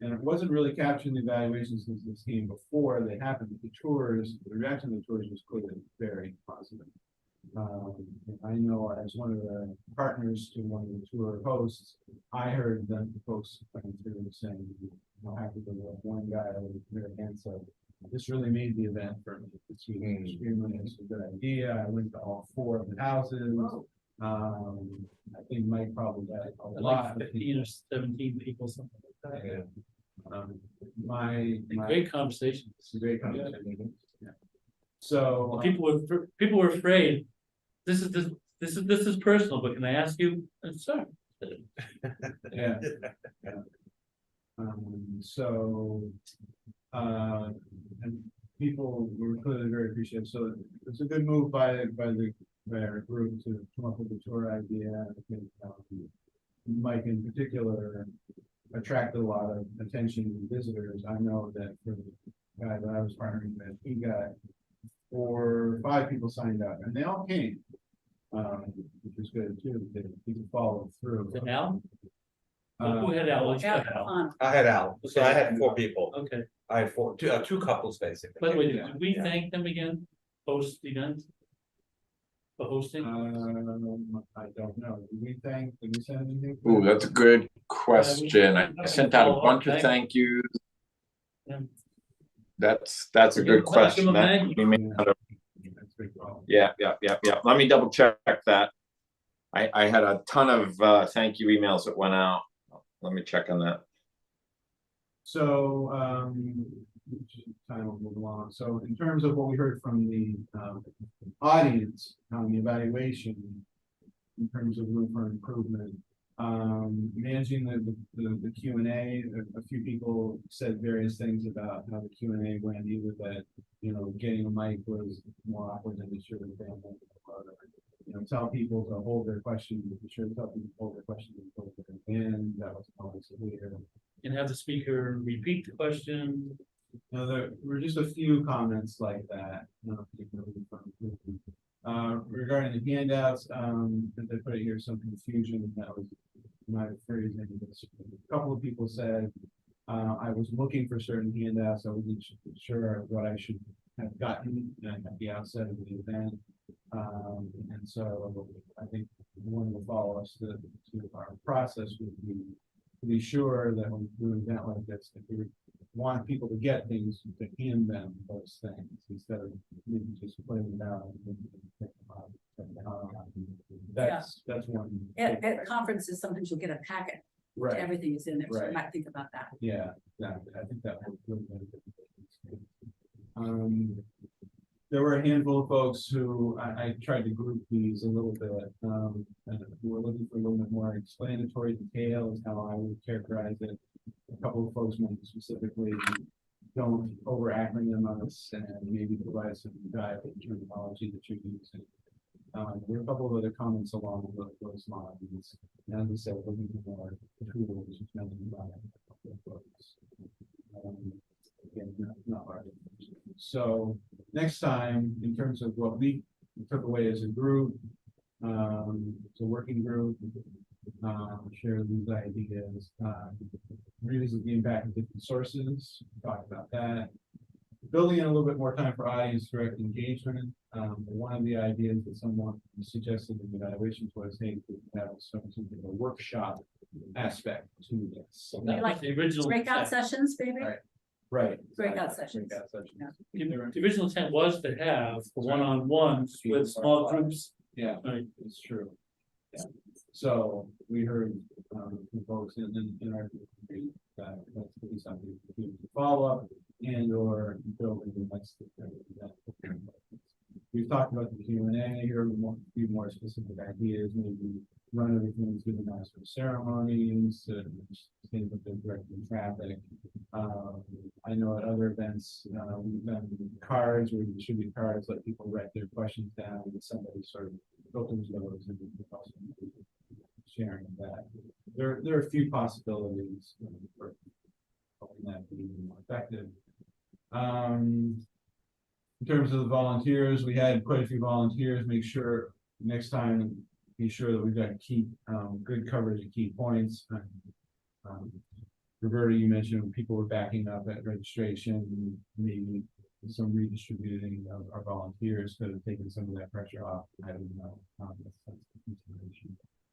And it wasn't really capturing the evaluations since this came before they happened. The tours, the reaction to the tours was clearly very positive. I know as one of the partners to one of the tour hosts, I heard them folks coming through and saying, how happy they were. One guy was very handsome. This really made the event for me. It's extremely a good idea. I went to all 4 of the houses. I think Mike probably got a lot. 15 or 17 people, something like that. My Great conversation. it's a great conversation. Yeah. So People were afraid. This is personal, but can I ask you? Sorry. yeah. So and people were clearly very appreciative. So it's a good move by our group to come up with a tour idea. I think Mike in particular attracted a lot of attention to visitors. I know that for the guy that I was partnering with, he got 4 or 5 people signed up, and they all came, which was good too. People followed through. Is it Al? Who had Al? Let's get Al. I had Al, so I had 4 people. Okay. I had two couples basically. By the way, Yeah. did we Yeah. thank them again? Post event? For hosting? I don't know. Did we send anything? Ooh, that's a good question. I sent out a bunch of thank yous. Yeah. That's a good question. That we may not have- That's a big problem. Yeah. Let me double check that. I had a ton of thank you emails that went out. Let me check on that. So, time will move along. So in terms of what we heard from the audience on the evaluation, in terms of room for improvement, managing the Q&A, a few people said various things about how the Q&A went, either that, you know, getting a mic was more awkward than it should have been. tell people to hold their questions, be sure to tell people to hold their questions until the end, that was always clear. And have the speaker repeat the question. Now, there were just a few comments like that. Regarding the handouts, that they put it here, some confusion, that was my phrasing. A couple of people said, I was looking for certain handouts, I wasn't sure what I should have gotten at the outset of the event. And so I think one will follow us to our process would be sure that when we do an event like this, if we want people to get things, to hand them those things instead of maybe just putting it out. And pick them up. That's one. At conferences, sometimes you'll get a packet, Right, everything is in there, so you Right. might think about that. yeah, I think that would really benefit. There were a handful of folks who I tried to group these a little bit, and who were looking for a little bit more explanatory detail is how I would characterize it. A couple of folks more specifically, don't over acronym us and maybe provide some guide in terminology that you're using. There are a couple of other comments along those lines. And as I said, looking for more tools, which many by a couple of folks. Again, not hard. So next time, in terms of what we took away as a group, it's a working group, share these ideas, revisit the impact of different sources, talk about that. Building in a little bit more time for audience direct engagement. One of the ideas that someone suggested in the evaluations was, hey, we could have some sort of a workshop aspect to this. So That like was the original. Breakout intent. sessions, maybe? Right. Right. Breakout sessions. Breakout sessions. Yeah. The original intent was to have one-on-ones with small groups. Yeah, Right. it's true. Yeah. So we heard from folks in our group that that's to be something to follow up and or build in the next. We've talked about the Q and A here, a few more specific ideas, maybe run everything through the master ceremonies, things that they're directing traffic. I know at other events, we've done cards, where we distribute cards, let people write their questions down, and somebody sort of filters those and sharing that. There are a few possibilities for helping that be more effective. In terms of the volunteers, we had quite a few volunteers. Make sure next time, be sure that we've got good coverage of key points. Roberta, you mentioned when people were backing up at registration, maybe some redistributing of our volunteers could have taken some of that pressure off. I don't know.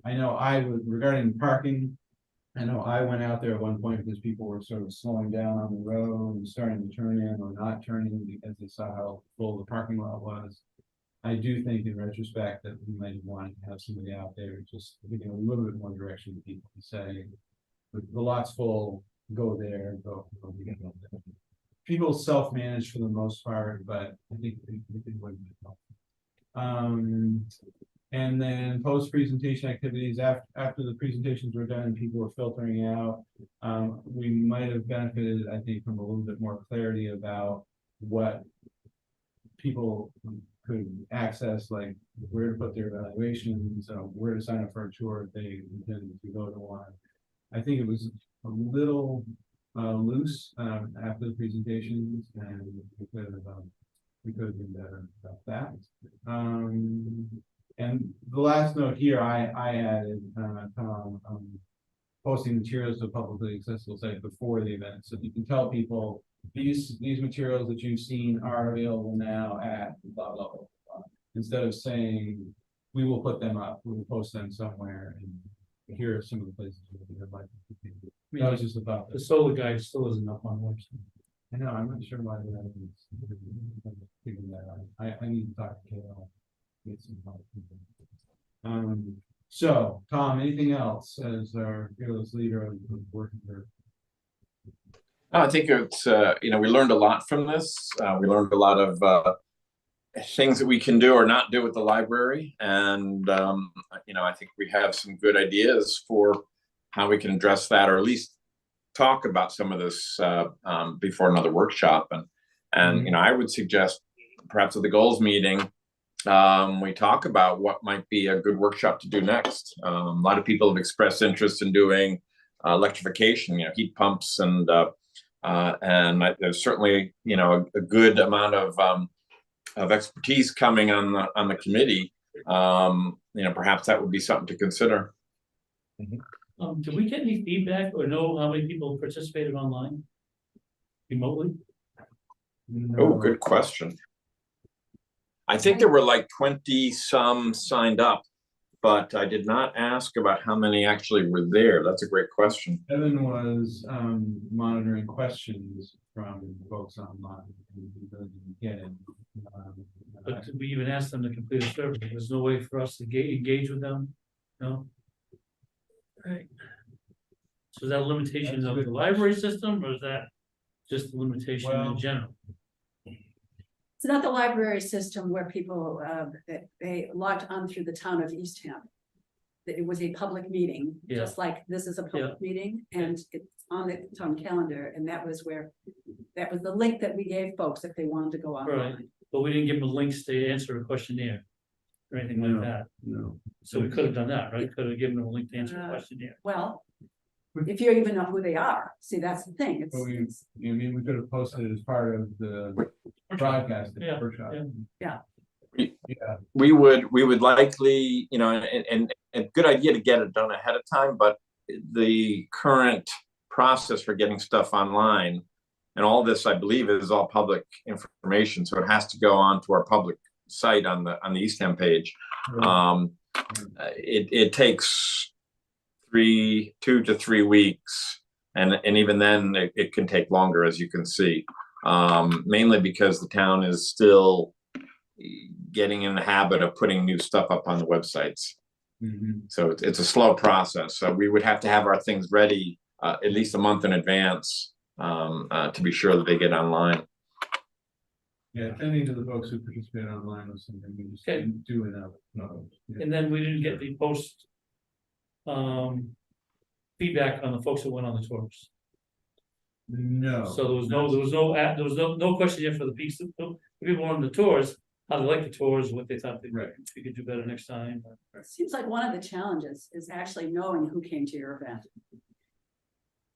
I know regarding parking, I know I went out there at one point because people were sort of slowing down on the road and starting to turn in or not turning because they saw how full the parking lot was. I do think in retrospect that we might want to have somebody out there just giving a little bit more direction to people to say, the lot's full, go there, go. People self-manage for the most part, but I think it would help. And then post-presentation activities, after the presentations were done and people were filtering out, we might have benefited, I think, from a little bit more clarity about what people could access, like where to put their evaluations, where to sign up for a tour if they intended to go to one. I think it was a little loose after the presentations, and we could have been better about that. And the last note here, I added posting materials to a publicly accessible site before the event, so you can tell people these materials that you've seen are available now at blah blah blah, blah. Instead of saying we will put them up, we will post them somewhere, and here are some of the places where I'd like to continue. That was just about The this. solar guide still isn't up on the website. I know, I'm not sure why that is. Figuring that out. I need to talk to KL. Get some help. So Tom, anything else as our fearless leader of the working group? I think it's, we learned a lot from this. We learned a lot of things that we can do or not do with the library. And, I think we have some good ideas for how we can address that, or at least talk about some of this before another workshop. And I would suggest perhaps at the goals meeting, we talk about what might be a good workshop to do next. A lot of people have expressed interest in doing electrification, heat pumps and there's certainly, a good amount of expertise coming on the committee. Perhaps that would be something to consider. Did we get any feedback or know how many people participated online? Remotely? Oh, good question. I think there were like 20 some signed up, but I did not ask about how many actually were there. That's a great question. Evan was monitoring questions from folks online. But did we even ask them to complete a survey? There's no way for us to engage with them? No? Right. So is that a limitation of the library system, or is that just a limitation in general? It's not the library system where people, they logged on through the town of Eastham. It was a public meeting, just like this is a public meeting, and it's on the town calendar, and that was the link that we gave folks if they wanted to go online. Right, but we didn't give them links to answer a questionnaire or anything like that. No. So we could have done that, right? Could have given them a link to answer a questionnaire. Well, if you even know who they are, see, that's the thing, But we could have posted it as part of the broadcast. Workshop. We would likely, and a good idea to get it done ahead of time, but the current process for getting stuff online and all this, I believe, is all public information, so it has to go on to our public site on the Eastham page. It takes 2 to 3 weeks, and even then it can take longer, as you can see, mainly because the town is still getting in the habit of putting new stuff up on the websites. So it's a slow process. So we would have to have our things ready at least a month in advance to be sure that they get online. Yeah, attending to the folks who participate online was something we just didn't do enough. And then we didn't get the post feedback on the folks that went on the tours. No. So there was no question yet for the people on the tours, how they liked the tours, what they thought they could do better next time. It seems like one of the challenges is actually knowing who came to your event.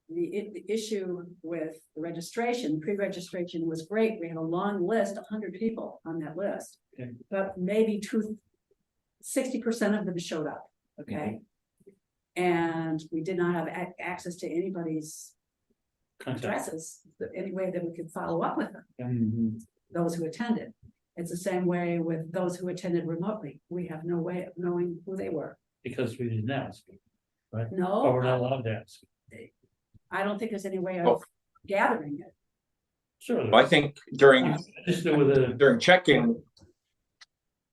The issue with the registration, pre-registration was great. We had a long list, 100 people on that list, but maybe 60% of them showed up. Okay. And we did not have access to anybody's addresses, any way that we could follow up with them, those who attended. It's the same way with those who attended remotely. We have no way of knowing who they were. Because we didn't ask, right? No. Or we're not allowed to ask. I don't think there's any way of gathering it. Sure. Well, I think during checking,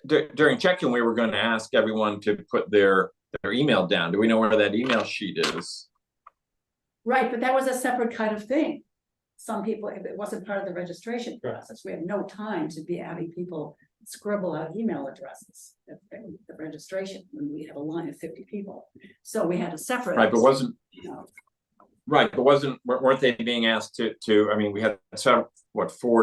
we were going to ask everyone to put their email down. Do we know where that email sheet is? Right, but that was a separate kind of thing. Some people, if it wasn't part of the registration process, we had no time to be having people scribble out email addresses at the registration when we had a line of 50 people. So we had a separate. Right, but weren't they being asked to, I mean, we had 4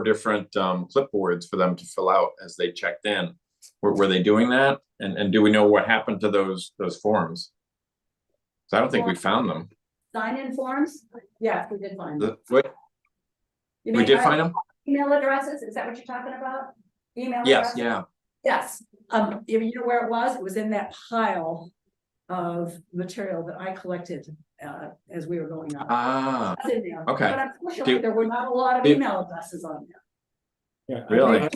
different clipboards for them to fill out as they checked in. Were they doing that? And do we know what happened to those forms? So I don't think we found them. Sign-in forms? Yeah, we did find them. We did find them? Email addresses, is that what you're talking about? Email Yes, addresses? Yes, you know where it was? It was in that pile of material that I collected as we were going on. That's in there. Okay. But unfortunately, there were not a lot of email addresses on there. Yeah, Really?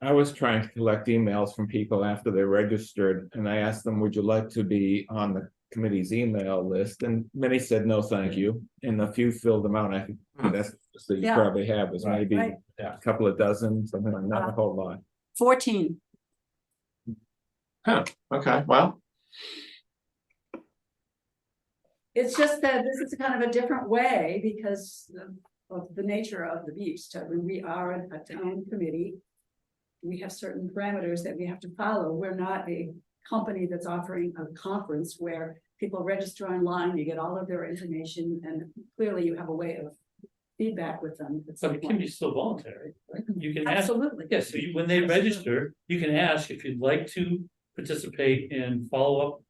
I was trying to collect emails from people after they registered, and I asked them, would you like to be on the committee's email list? And many said, no, thank you. And a few filled them out. I think that's what you probably have is maybe a couple of dozen, something like not a whole lot. 14. Huh, okay, well. It's just that this is kind of a different way because of the nature of the beast. When we are a town committee, we have certain parameters that we have to follow. We're not a company that's offering a conference where people register online, you get all of their information, and clearly you have a way of feedback with them. at But some it can point. be still voluntary, right? You can ask, Absolutely. yes, so when they register, you can ask if you'd like to participate in follow-up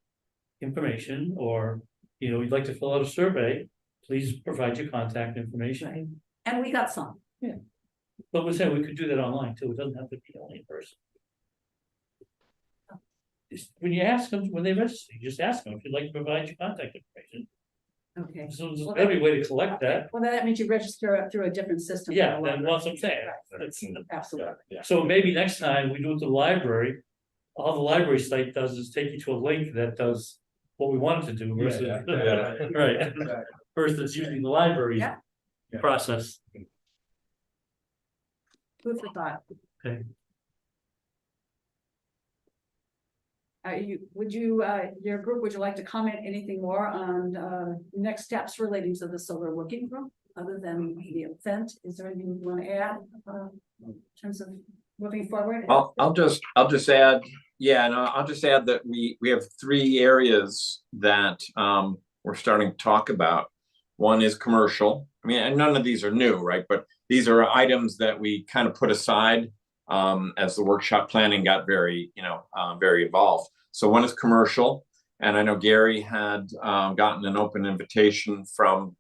information, or, you know, you'd like to fill out a survey, please provide your contact information. Right. And we got some. But we're saying we could do that online too, it doesn't have to be only in person. When you ask them, when they register, you just ask them if you'd like to provide your contact information. Okay. So there's Well, every way to collect that. Well, then that means you register through a different system. Yeah, then what's I'm saying. That's- Absolutely. So maybe next time we do it at the library, all the library site does is take you to a link that does what we want it to do versus, Yeah. right, versus using the library Yeah. process. Food for thought. Okay. Would you, your group, would you like to comment anything more on, next steps relating to the solar working group? Other than the event, is there anything you want to add, in terms of moving forward? I'll just add, yeah, no, I'll just add that we have 3 areas that we're starting to talk about. One is commercial. I mean, and none of these are new, right? But these are items that we kind of put aside as the workshop planning got very, very involved. So one is commercial, and I know Gary had gotten an open invitation from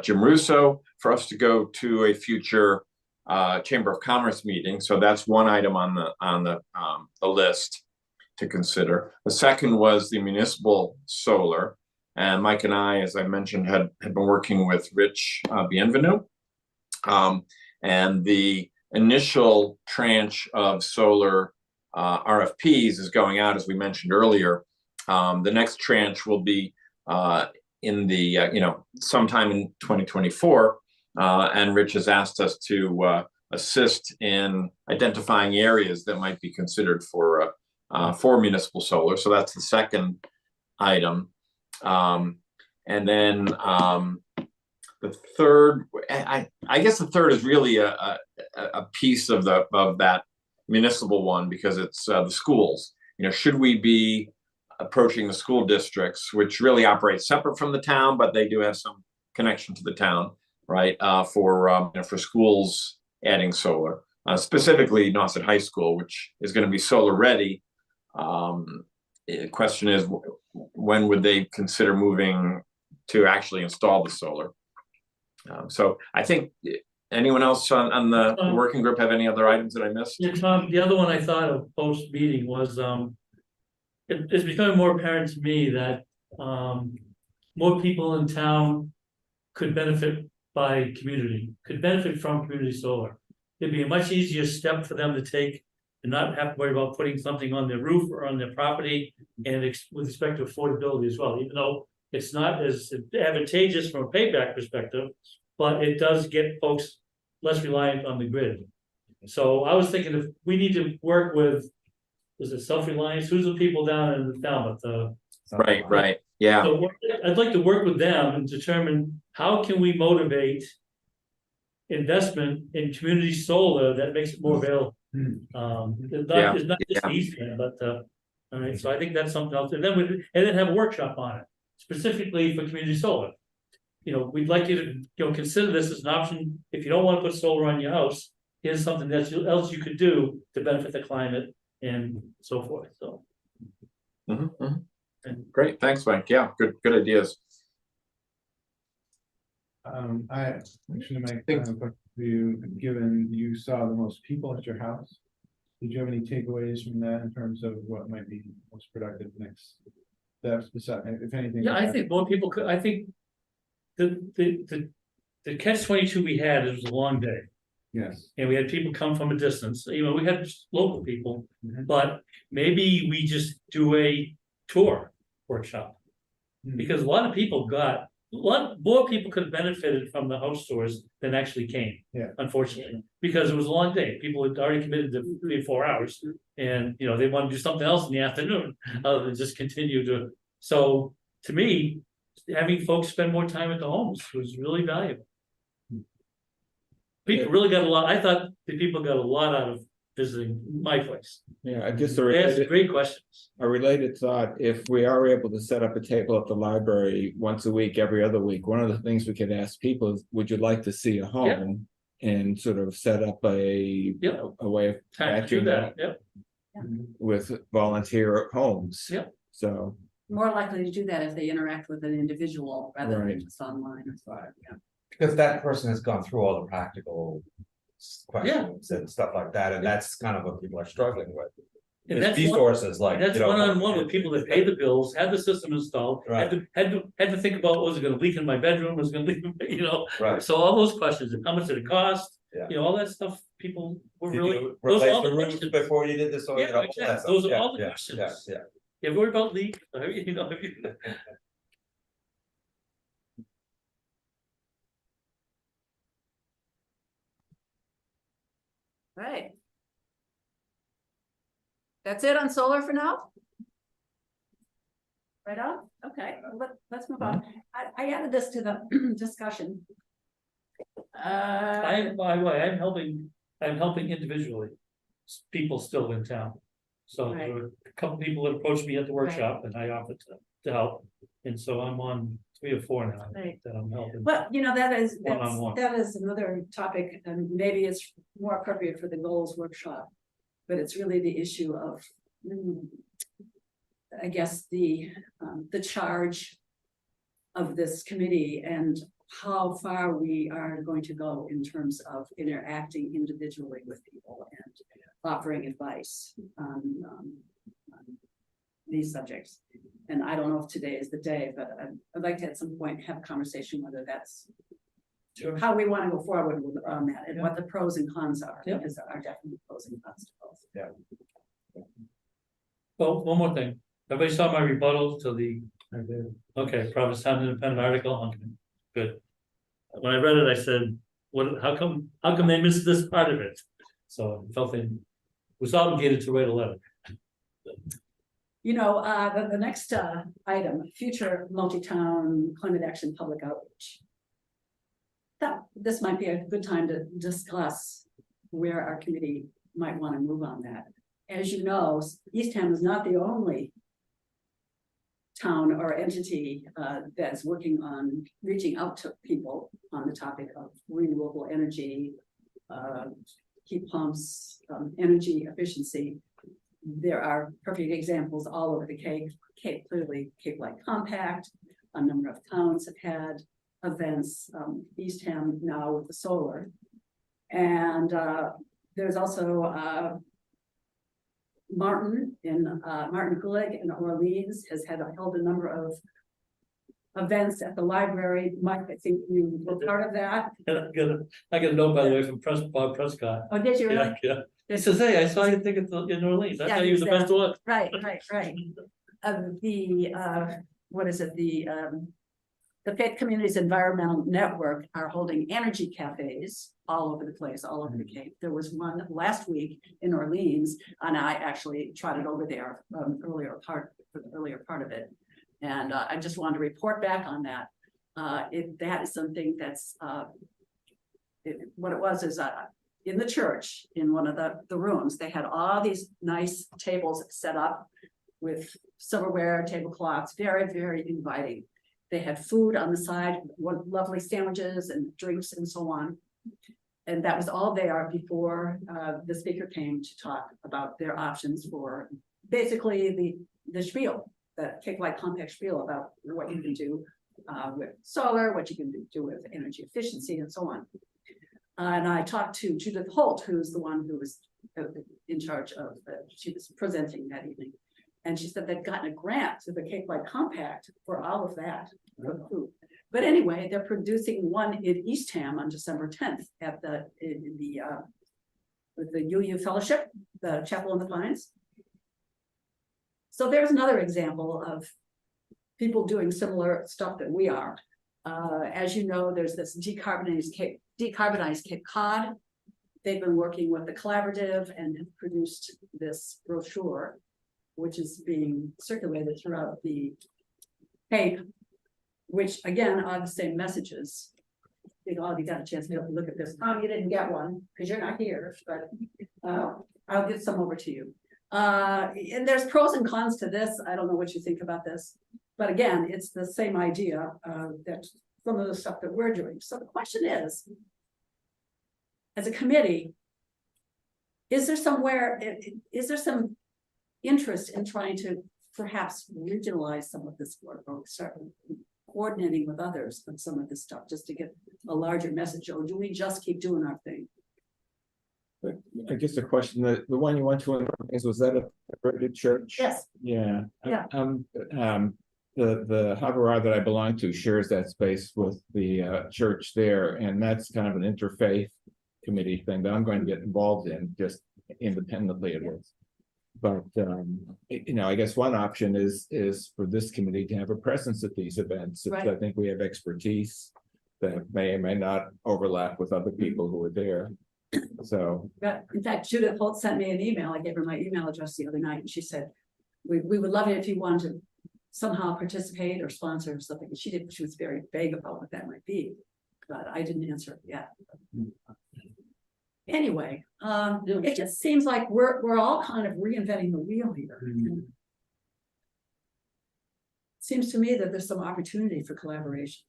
Jim Russo for us to go to a future Chamber of Commerce meeting. So that's one item on the list to consider. The second was the municipal solar, and Mike and I, as I mentioned, had been working with Rich Bienvenu, and the initial tranche of solar RFPs is going out, as we mentioned earlier. The next tranche will be in the sometime in 2024, and Rich has asked us to assist in identifying areas that might be considered for municipal solar. So that's the second item, and then the third, I guess the third is really a piece of that municipal one, because it's the schools. Should we be approaching the school districts, which really operate separate from the town, but they do have some connection to the town, right? For schools adding solar, specifically Nauset High School, which is going to be solar ready. The question is, when would they consider moving to actually install the solar? So I think, anyone else on the working group have any other items that I missed? Yeah, Tom, the other one I thought of post meeting was, it's becoming more apparent to me that, more people in town could benefit from community solar. It'd be a much easier step for them to take and not have to worry about putting something on their roof or on their property, and with respect to affordability as well, even though it's not as advantageous from a payback perspective, but it does get folks less reliant on the grid. So I was thinking, if we need to work with, is it Self-Reliance? Who's the people down in Falmouth? Right, yeah. So I'd like to work with them and determine how can we motivate investment in community solar that makes it more available. It's not just easy, but all right, so I think that's something else. And then have a workshop on it, specifically for community solar. We'd like you to consider this as an option. If you don't want to put solar on your house, here's something else you could do to benefit the climate and so forth. So Great, thanks, Mike. Yeah, good ideas. I actually make you, given you saw the most people at your house, did you have any takeaways from that in terms of what might be most productive next steps, besides, if anything? yeah, I think more people could. I think the catch-22 we had, it was a long day. Yes. And we had people come from a distance, we had local people, but maybe we just do a tour workshop. Because a lot more people could have benefited from the house tours than actually came. Yeah. Unfortunately, because it was a long day. People had already committed to 3 or 4 hours, and they want to do something else in the afternoon other than just continue to. So to me, having folks spend more time at the homes was really valuable. People really got a lot. I thought the people got a lot out of visiting my place. Yeah, just They ask great questions. a related thought, if we are able to set up a table at the library once a week, every other week, one of the things we could ask people is, would you like to see a home? And sort of set up a way of Time to do matching that, that yep. with volunteer homes. Yep. So, More likely to do that if they interact with an individual rather than Right. just online or so, yeah. Because that person has gone through all the practical questions and stuff like that, and that's kind of what people are struggling with. And There's that's one- resources like, That's you know. one-on-one with people that pay the bills, had the system installed, Right. had to think about, was it gonna leak in my bedroom, was it gonna leak, you know? Right. So all those questions, and how much did it cost? Yeah. You know, all that stuff, people were Did really, you those are replace all the the roof questions. before you did this, or, you Yeah, know, all exactly. that stuff. Those are Yeah, all the yeah, questions. Yeah, yeah. You ever worried about leak, you know? Right. That's it on solar for now? Right on, okay, let's move on. I added this to the discussion. By the way, I'm helping individually, people still in town. So there were a couple people that approached me at the workshop and I offered to help. And so I'm on 3 or 4 now Right. that I'm helping. Well, you know, that's, One-on-one. that is another topic, and maybe it's more appropriate for the goals workshop. But it's really the issue of, I guess, the charge of this committee and how far we are going to go in terms of interacting individually with people and offering advice on these subjects. And I don't know if today is the day, but I'd like to at some point have a conversation whether that's how we want to go forward with on that and what the pros and cons are, Yeah. because there are definitely pros and cons to both. Well, one more thing. Everybody saw my rebuttal to the, okay, Provincetown Independent article. Okay, good. When I read it, I said, what, how come they missed this part of it? So I felt they was obligated to write a letter. You know, the next item, future multi-town climate action public outreach. This might be a good time to discuss where our committee might want to move on that. As you know, Eastham is not the only town or entity that's working on reaching out to people on the topic of renewable energy, heat pumps, energy efficiency. There are perfect examples all over the Cape. Clearly, Cape Light Compact. A number of towns have had events. Eastham now with the solar, and there's also Martin Gulig in Orleans has held a number of events at the library. Mike, I think you were part of that. I got a note, by the way, from Bob Prescott. Oh, did you really? Yeah. He says, hey, I saw you think in New Orleans. I Yeah, thought you was the he said- best one. Right. What is it? The Faith Communities Environmental Network are holding energy cafes all over the place, all over the Cape. There was one last week in Orleans, and I actually trotted over there for the earlier part of it. And I just wanted to report back on that. That is something that's what it was is in the church, in one of the rooms, they had all these nice tables set up with silverware, tablecloths, very, very inviting. They had food on the side, lovely sandwiches and drinks and so on. And that was all there before the speaker came to talk about their options for basically the spiel, the Cape Light Compact spiel about what you can do with solar, what you can do with energy efficiency and so on. And I talked to Judith Holt, who's the one who was in charge of, she was presenting that evening. And she said they'd gotten a grant to the Cape Light Compact for all of that, for the food. But anyway, they're producing one in Eastham on December 10th at with the UU Fellowship, the Chapel in the Pines. So there's another example of people doing similar stuff that we are. As you know, there's this decarbonized Cape Cod. They've been working with the collaborative and have produced this brochure, which is being circulated throughout the Cape, which again are the same messages. You know, you got a chance to look at this. You didn't get one because you're not here, but I'll get some over to you. And there's pros and cons to this. I don't know what you think about this. But again, it's the same idea, that some of the stuff that we're doing. So the question is, as a committee, is there some interest in trying to perhaps regionalize some of this work or start coordinating with others on some of this stuff just to get a larger message? Or do we just keep doing our thing? But I guess the question, the one you went to in was that a converted church? Yes. Yeah. Yeah. The Havurah that I belong to shares that space with the church there, and that's kind of an interfaith committee thing that I'm going to get involved in just independently of this. But you know, I guess one option is for this committee to have a presence at these events. Since Right. I think we have expertise that may or may not overlap with other people who are there. So In fact, Judith Holt sent me an email. I gave her my email address the other night and she said, we would love it if you wanted to somehow participate or sponsor or something. She was very vague about what that might be, but I didn't answer it yet. Anyway, it just seems like we're all kind of reinventing the wheel here. Seems to me that there's some opportunity for collaboration.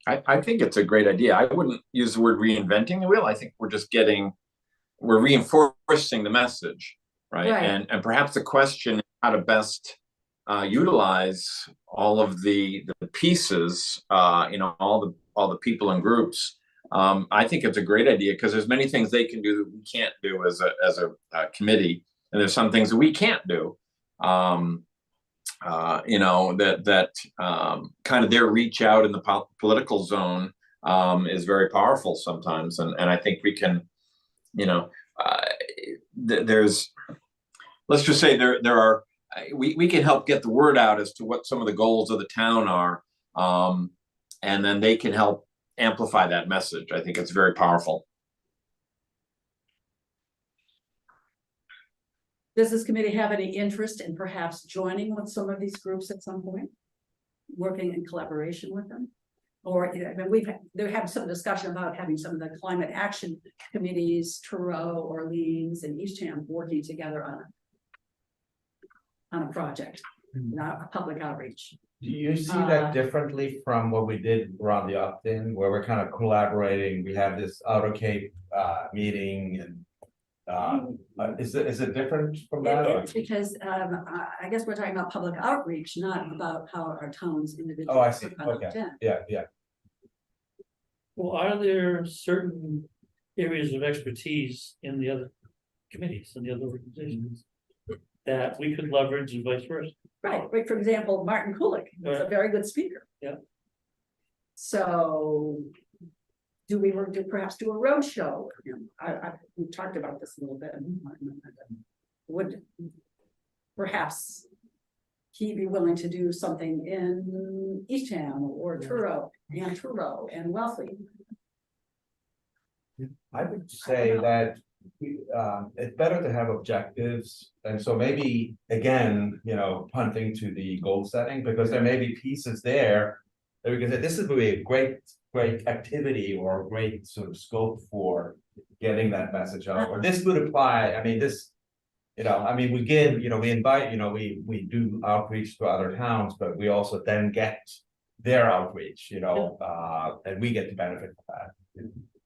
I think it's a great idea. I wouldn't use the word reinventing the wheel. I think we're reinforcing the message, right? Right. And perhaps the question is how to best utilize all of the pieces, all the people and groups. I think it's a great idea because there's many things they can do that we can't do as a committee, and there's some things that we can't do. That kind of their reach out in the political zone is very powerful sometimes, and I think we can, there's, let's just say there are, we can help get the word out as to what some of the goals of the town are, and then they can help amplify that message. I think it's very powerful. Does this committee have any interest in perhaps joining with some of these groups at some point? Working in collaboration with them? Or, I mean, there have some discussion about having some of the climate action committees, Truro, Orleans, and Eastham working together on a project, not a public outreach. Do you see that differently from what we did around the opt-in, where we're kind of collaborating? We have this Outer Cape meeting, and is it different from that? It is because I guess we're talking about public outreach, not about how our towns individually. Oh, I see. are looked Okay. in. Yeah. Well, are there certain areas of expertise in the other committees and the other organizations that we could leverage and vice versa? Right, for example, Martin Kulik was a very good speaker. Yeah. So do we perhaps do a road show? We talked about this a little bit. Would perhaps he be willing to do something in Eastham or Truro and Wellesley? I would say that it's better to have objectives, and so maybe again, punting to the goal setting, because there may be pieces there that we can say this is really a great activity or a great sort of scope for getting that message out, or this would apply. I mean, we give, we invite, we do outreach to other towns, but we also then get their outreach, and we get the benefit of that.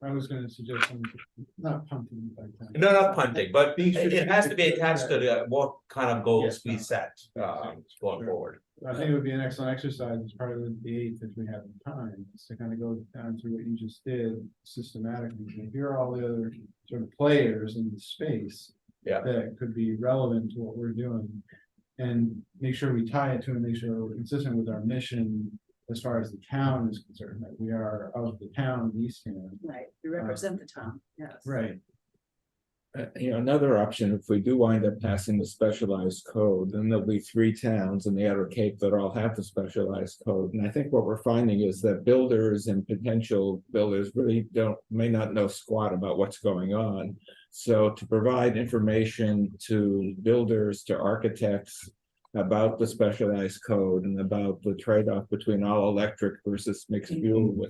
I was gonna suggest something, not punting. No, not punting, but Being it has to be strategic. attached to what kind of goals Yes. we set going forward. I think it would be an excellent exercise as part of the 8th, if we have the time, is to kind of go down through what you just did systematically. And here are all the other sort of players in the space. Yeah. That could be relevant to what we're doing. And make sure we tie it to and make sure we're consistent with our mission as far as the town is concerned, that we are of the town of Eastham. Right, we represent the town, yes. Right. Another option, if we do wind up passing the specialized code, then there'll be 3 towns in the Outer Cape that all have the specialized code. And I think what we're finding is that builders and potential builders really may not know squat about what's going on. So to provide information to builders, to architects about the specialized code and about the trade-off between all electric versus mixed fuel,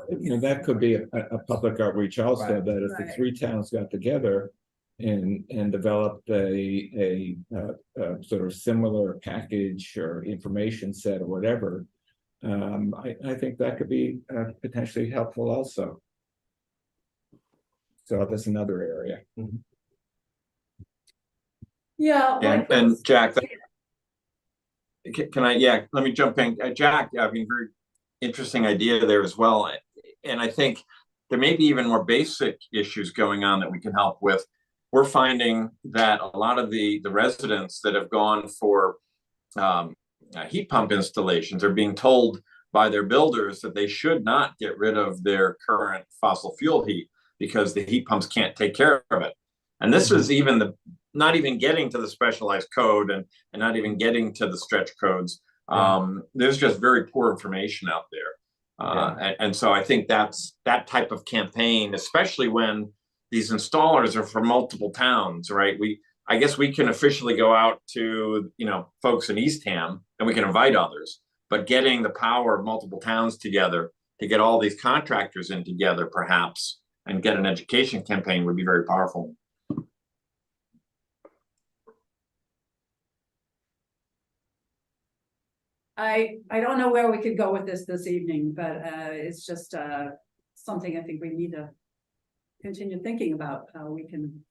you know, that could be a public outreach also, Right. that if the Right. three towns got together and developed a sort of similar package or information set or whatever, I think that could be potentially helpful also. So that's another area. Yeah. And Jack, can I, yeah, let me jump in. Jack, I mean, very interesting idea there as well. And I think there may be even more basic issues going on that we can help with. We're finding that a lot of the residents that have gone for heat pump installations are being told by their builders that they should not get rid of their current fossil fuel heat because the heat pumps can't take care of it. And this is even not even getting to the specialized code and not even getting to the stretch codes. There's just very poor information out there. And so I think that's that type of campaign, especially when these installers are from multiple towns, right? I guess we can officially go out to, you know, folks in Eastham and we can invite others, but getting the power of multiple towns together to get all these contractors in together perhaps and get an education campaign would be very powerful. I don't know where we could go with this evening, but it's just something I think we need to continue thinking about how we can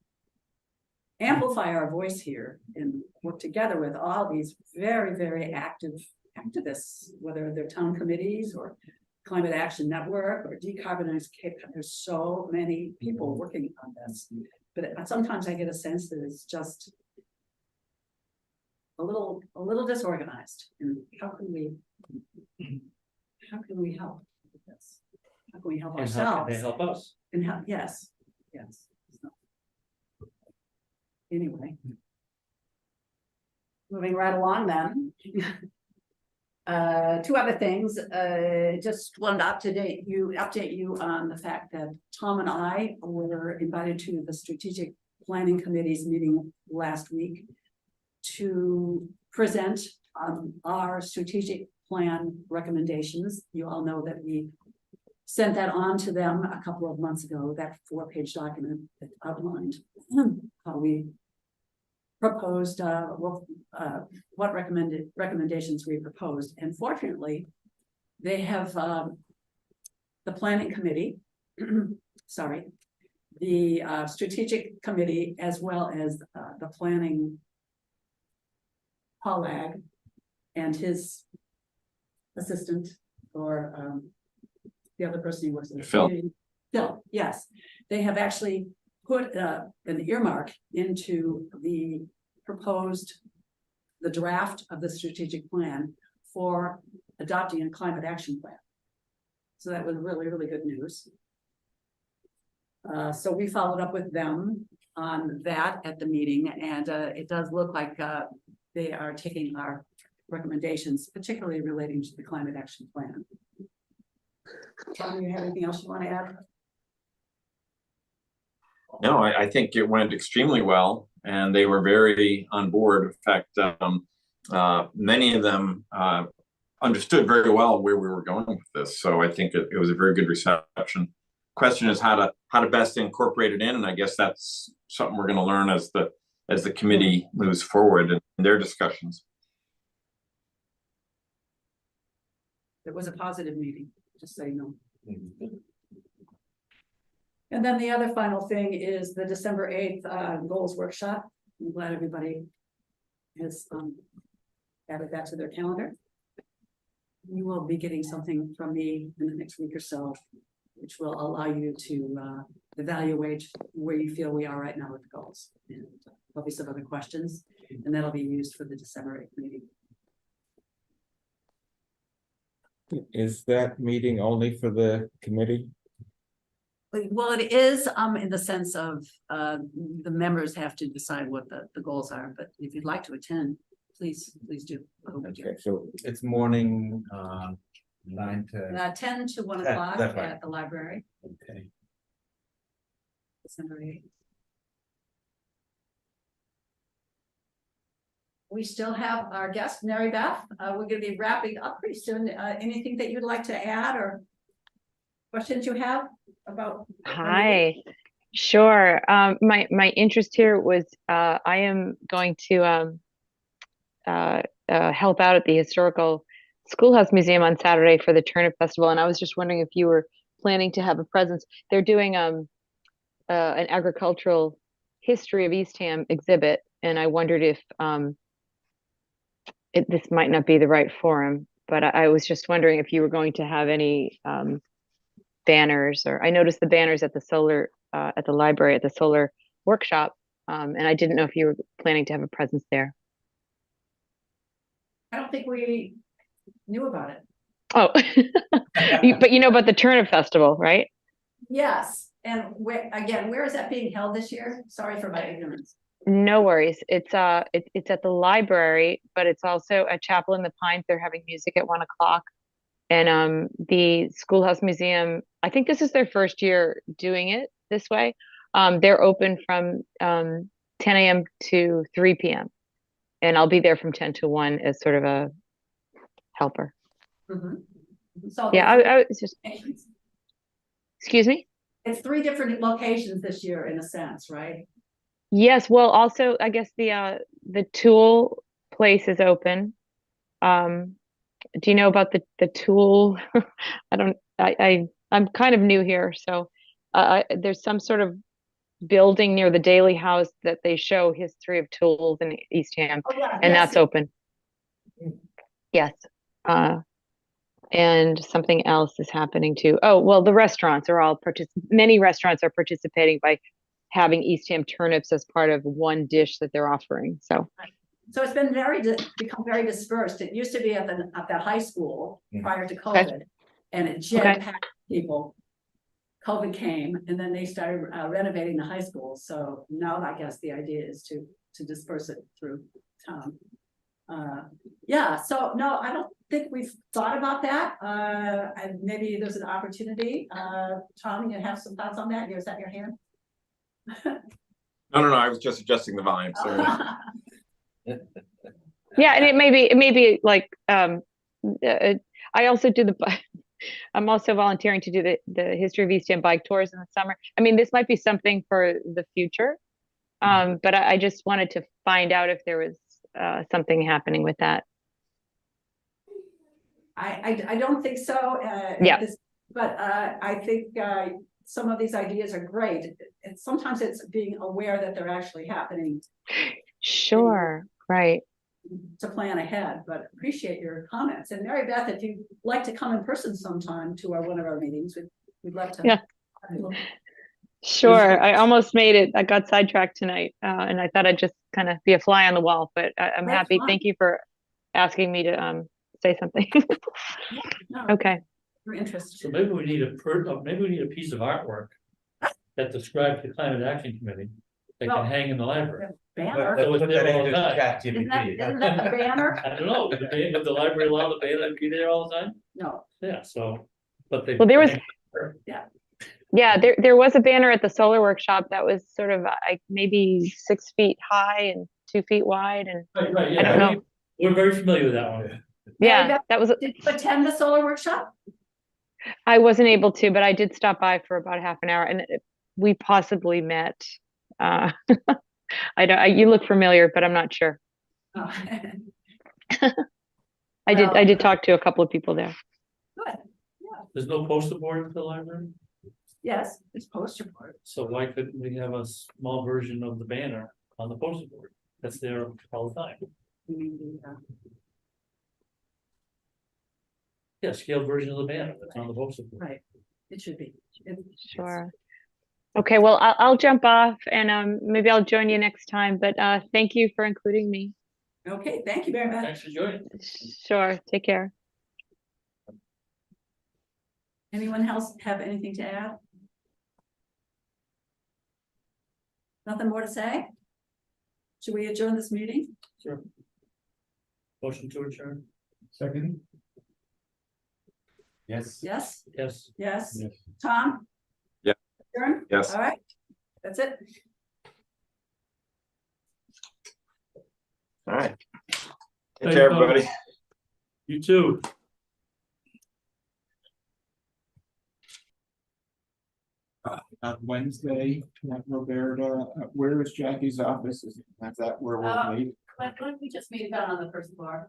amplify our voice here and work together with all these very, very active activists, whether they're town committees or Climate Action Network or Decarbonize Cape. There's so many people working on this, but sometimes I get a sense that it's just a little disorganized. And how can we help with this? How can we help And how can ourselves? they help us? And how, yes. So, anyway. Moving right along then. Two other things, just wanted to update you on the fact that Tom and I were invited to the Strategic Planning Committee's meeting last week to present our strategic plan recommendations. You all know that we sent that on to them a couple of months ago, that 4-page document that outlined how we proposed what recommendations we proposed. And fortunately, they have the planning committee, sorry, the strategic committee, as well as the planning Pollag and his assistant, or the other person he works with. Phil. Phil, yes. They have actually put an earmark into the draft of the strategic plan for adopting a climate action plan. So that was really, really good news. So we followed up with them on that at the meeting, and it does look like they are taking our recommendations, particularly relating to the climate action plan. Tom, you have anything else you want to add? No, I think it went extremely well and they were very on board. In fact, many of them understood very well where we were going with this. So I think it was a very good reception. Question is how to best incorporate it in. And I guess that's something we're going to learn as the committee moves forward in their discussions. It was a positive meeting, just so you know. And then the other final thing is the December 8th goals workshop. I'm glad everybody has added that to their calendar. You will be getting something from me in the next week or so, which will allow you to evaluate where you feel we are right now with the goals. And there'll be some other questions, and that'll be used for the December 8th meeting. Is that meeting only for the committee? Well, it is in the sense of the members have to decide what the goals are, but if you'd like to attend, please do. Okay, so It's morning, 9 to. 10 to 1 Yeah, o'clock that's right. at the library, Okay. December 8th. We still have our guest, Mary Beth. We're going to be wrapping up pretty soon. Anything that you'd like to add or questions you have about? Hi. Sure. My interest here was, I am going to, help out at the Historical Schoolhouse Museum on Saturday for the Turnip Festival, and I was just wondering if you were planning to have a presence. They're doing, an agricultural history of Eastham exhibit, and I wondered if, this might not be the right forum, but I was just wondering if you were going to have any, banners, or I noticed the banners at the solar, at the library, at the solar workshop. And I didn't know if you were planning to have a presence there. I don't think we knew about it. Oh, but you know about the Turnip Festival, right? Yes, and where is that being held this year? Sorry for my ignorance. No worries. It's at the library, but it's also a Chapel in the Pines. They're having music at 1 o'clock. And the Schoolhouse Museum, I think this is their first year doing it this way. They're open from 10 a.m. to 3 p.m. And I'll be there from 10 to 1 as sort of a helper. Mhm. So Yeah, I was just, excuse me? it's 3 different locations this year in a sense, right? Yes, well, also, I guess the tool place is open. Do you know about the tool? I'm kind of new here, so there's some sort of building near the Daily House that they show history of tools in Eastham, Oh, yeah, and yes, that's open. Yes. And something else is happening too. Oh, well, the restaurants are all many restaurants are participating by having Eastham turnips as part of one dish that they're offering. So So it's been become very dispersed. It used to be at the high school prior to COVID. And it jam-packed people. COVID came and then they started renovating the high school. So now I guess the idea is to disperse it through town. Yeah, so no, I don't think we've thought about that. And maybe there's an opportunity. Tom, you have some thoughts on that? Is that your hand? No, I was just adjusting the volume, sorry. yeah, and it may be like I also do I'm also volunteering to do the History of Eastham bike tours in the summer. I mean, this might be something for the future, but I just wanted to find out if there was something happening with that. I don't think so. Yeah. But I think some of these ideas are great. And sometimes it's being aware that they're actually happening. Sure, right. To plan ahead, but appreciate your comments. And Mary Beth, if you'd like to come in person sometime to one of our meetings, we'd love to. Yeah. Sure. I almost made it. I got sidetracked tonight, and I thought I'd just kind of be a fly on the wall, but I'm That's happy. fine. Thank you for asking me to say something. No, Okay. we're interested. So maybe we need a piece of artwork that describes the Climate Action Committee that Well, can hang in the library. Banner. So it's Put there that all into the time. ChatGPT. Isn't that the banner? I don't know, would the library allow the banner to be there all the time? No. Yeah, so, but they. Well, there was- Yeah. Yeah, there was a banner at the solar workshop that was sort of maybe 6 feet high and 2 feet wide, and Right, yeah. I don't know. We're very familiar with that one. Yeah, Beth, that was. Did you attend the solar workshop? I wasn't able to, but I did stop by for about half an hour, and we possibly met. I don't. You look familiar, but I'm not sure. Oh. I did talk to a couple of people there. Good. There's no poster board at the library, Yes, it's poster board. so why couldn't we have a small version of the banner on the poster board? That's there all the time. You mean the, Yeah, scaled version of the banner that's on the poster board. right, it should be. Sure. Okay, well, I'll jump off, and maybe I'll join you next time. But thank you for including me. Okay, thank you very much. Thanks for joining. Sure. Take care. Anyone else have anything to add? Nothing more to say? Should we adjourn this meeting? Sure. Motion to adjourn? Second? Yes. Yes, Yes. yes. Yes. Tom? Yeah. Adjourn? Yes. All right, that's it. All right. Thanks, Take care, everybody. You too. on Wednesday at Roberta. Where is Jackie's office? Is that where we'll meet? Why don't we just meet down on the first floor?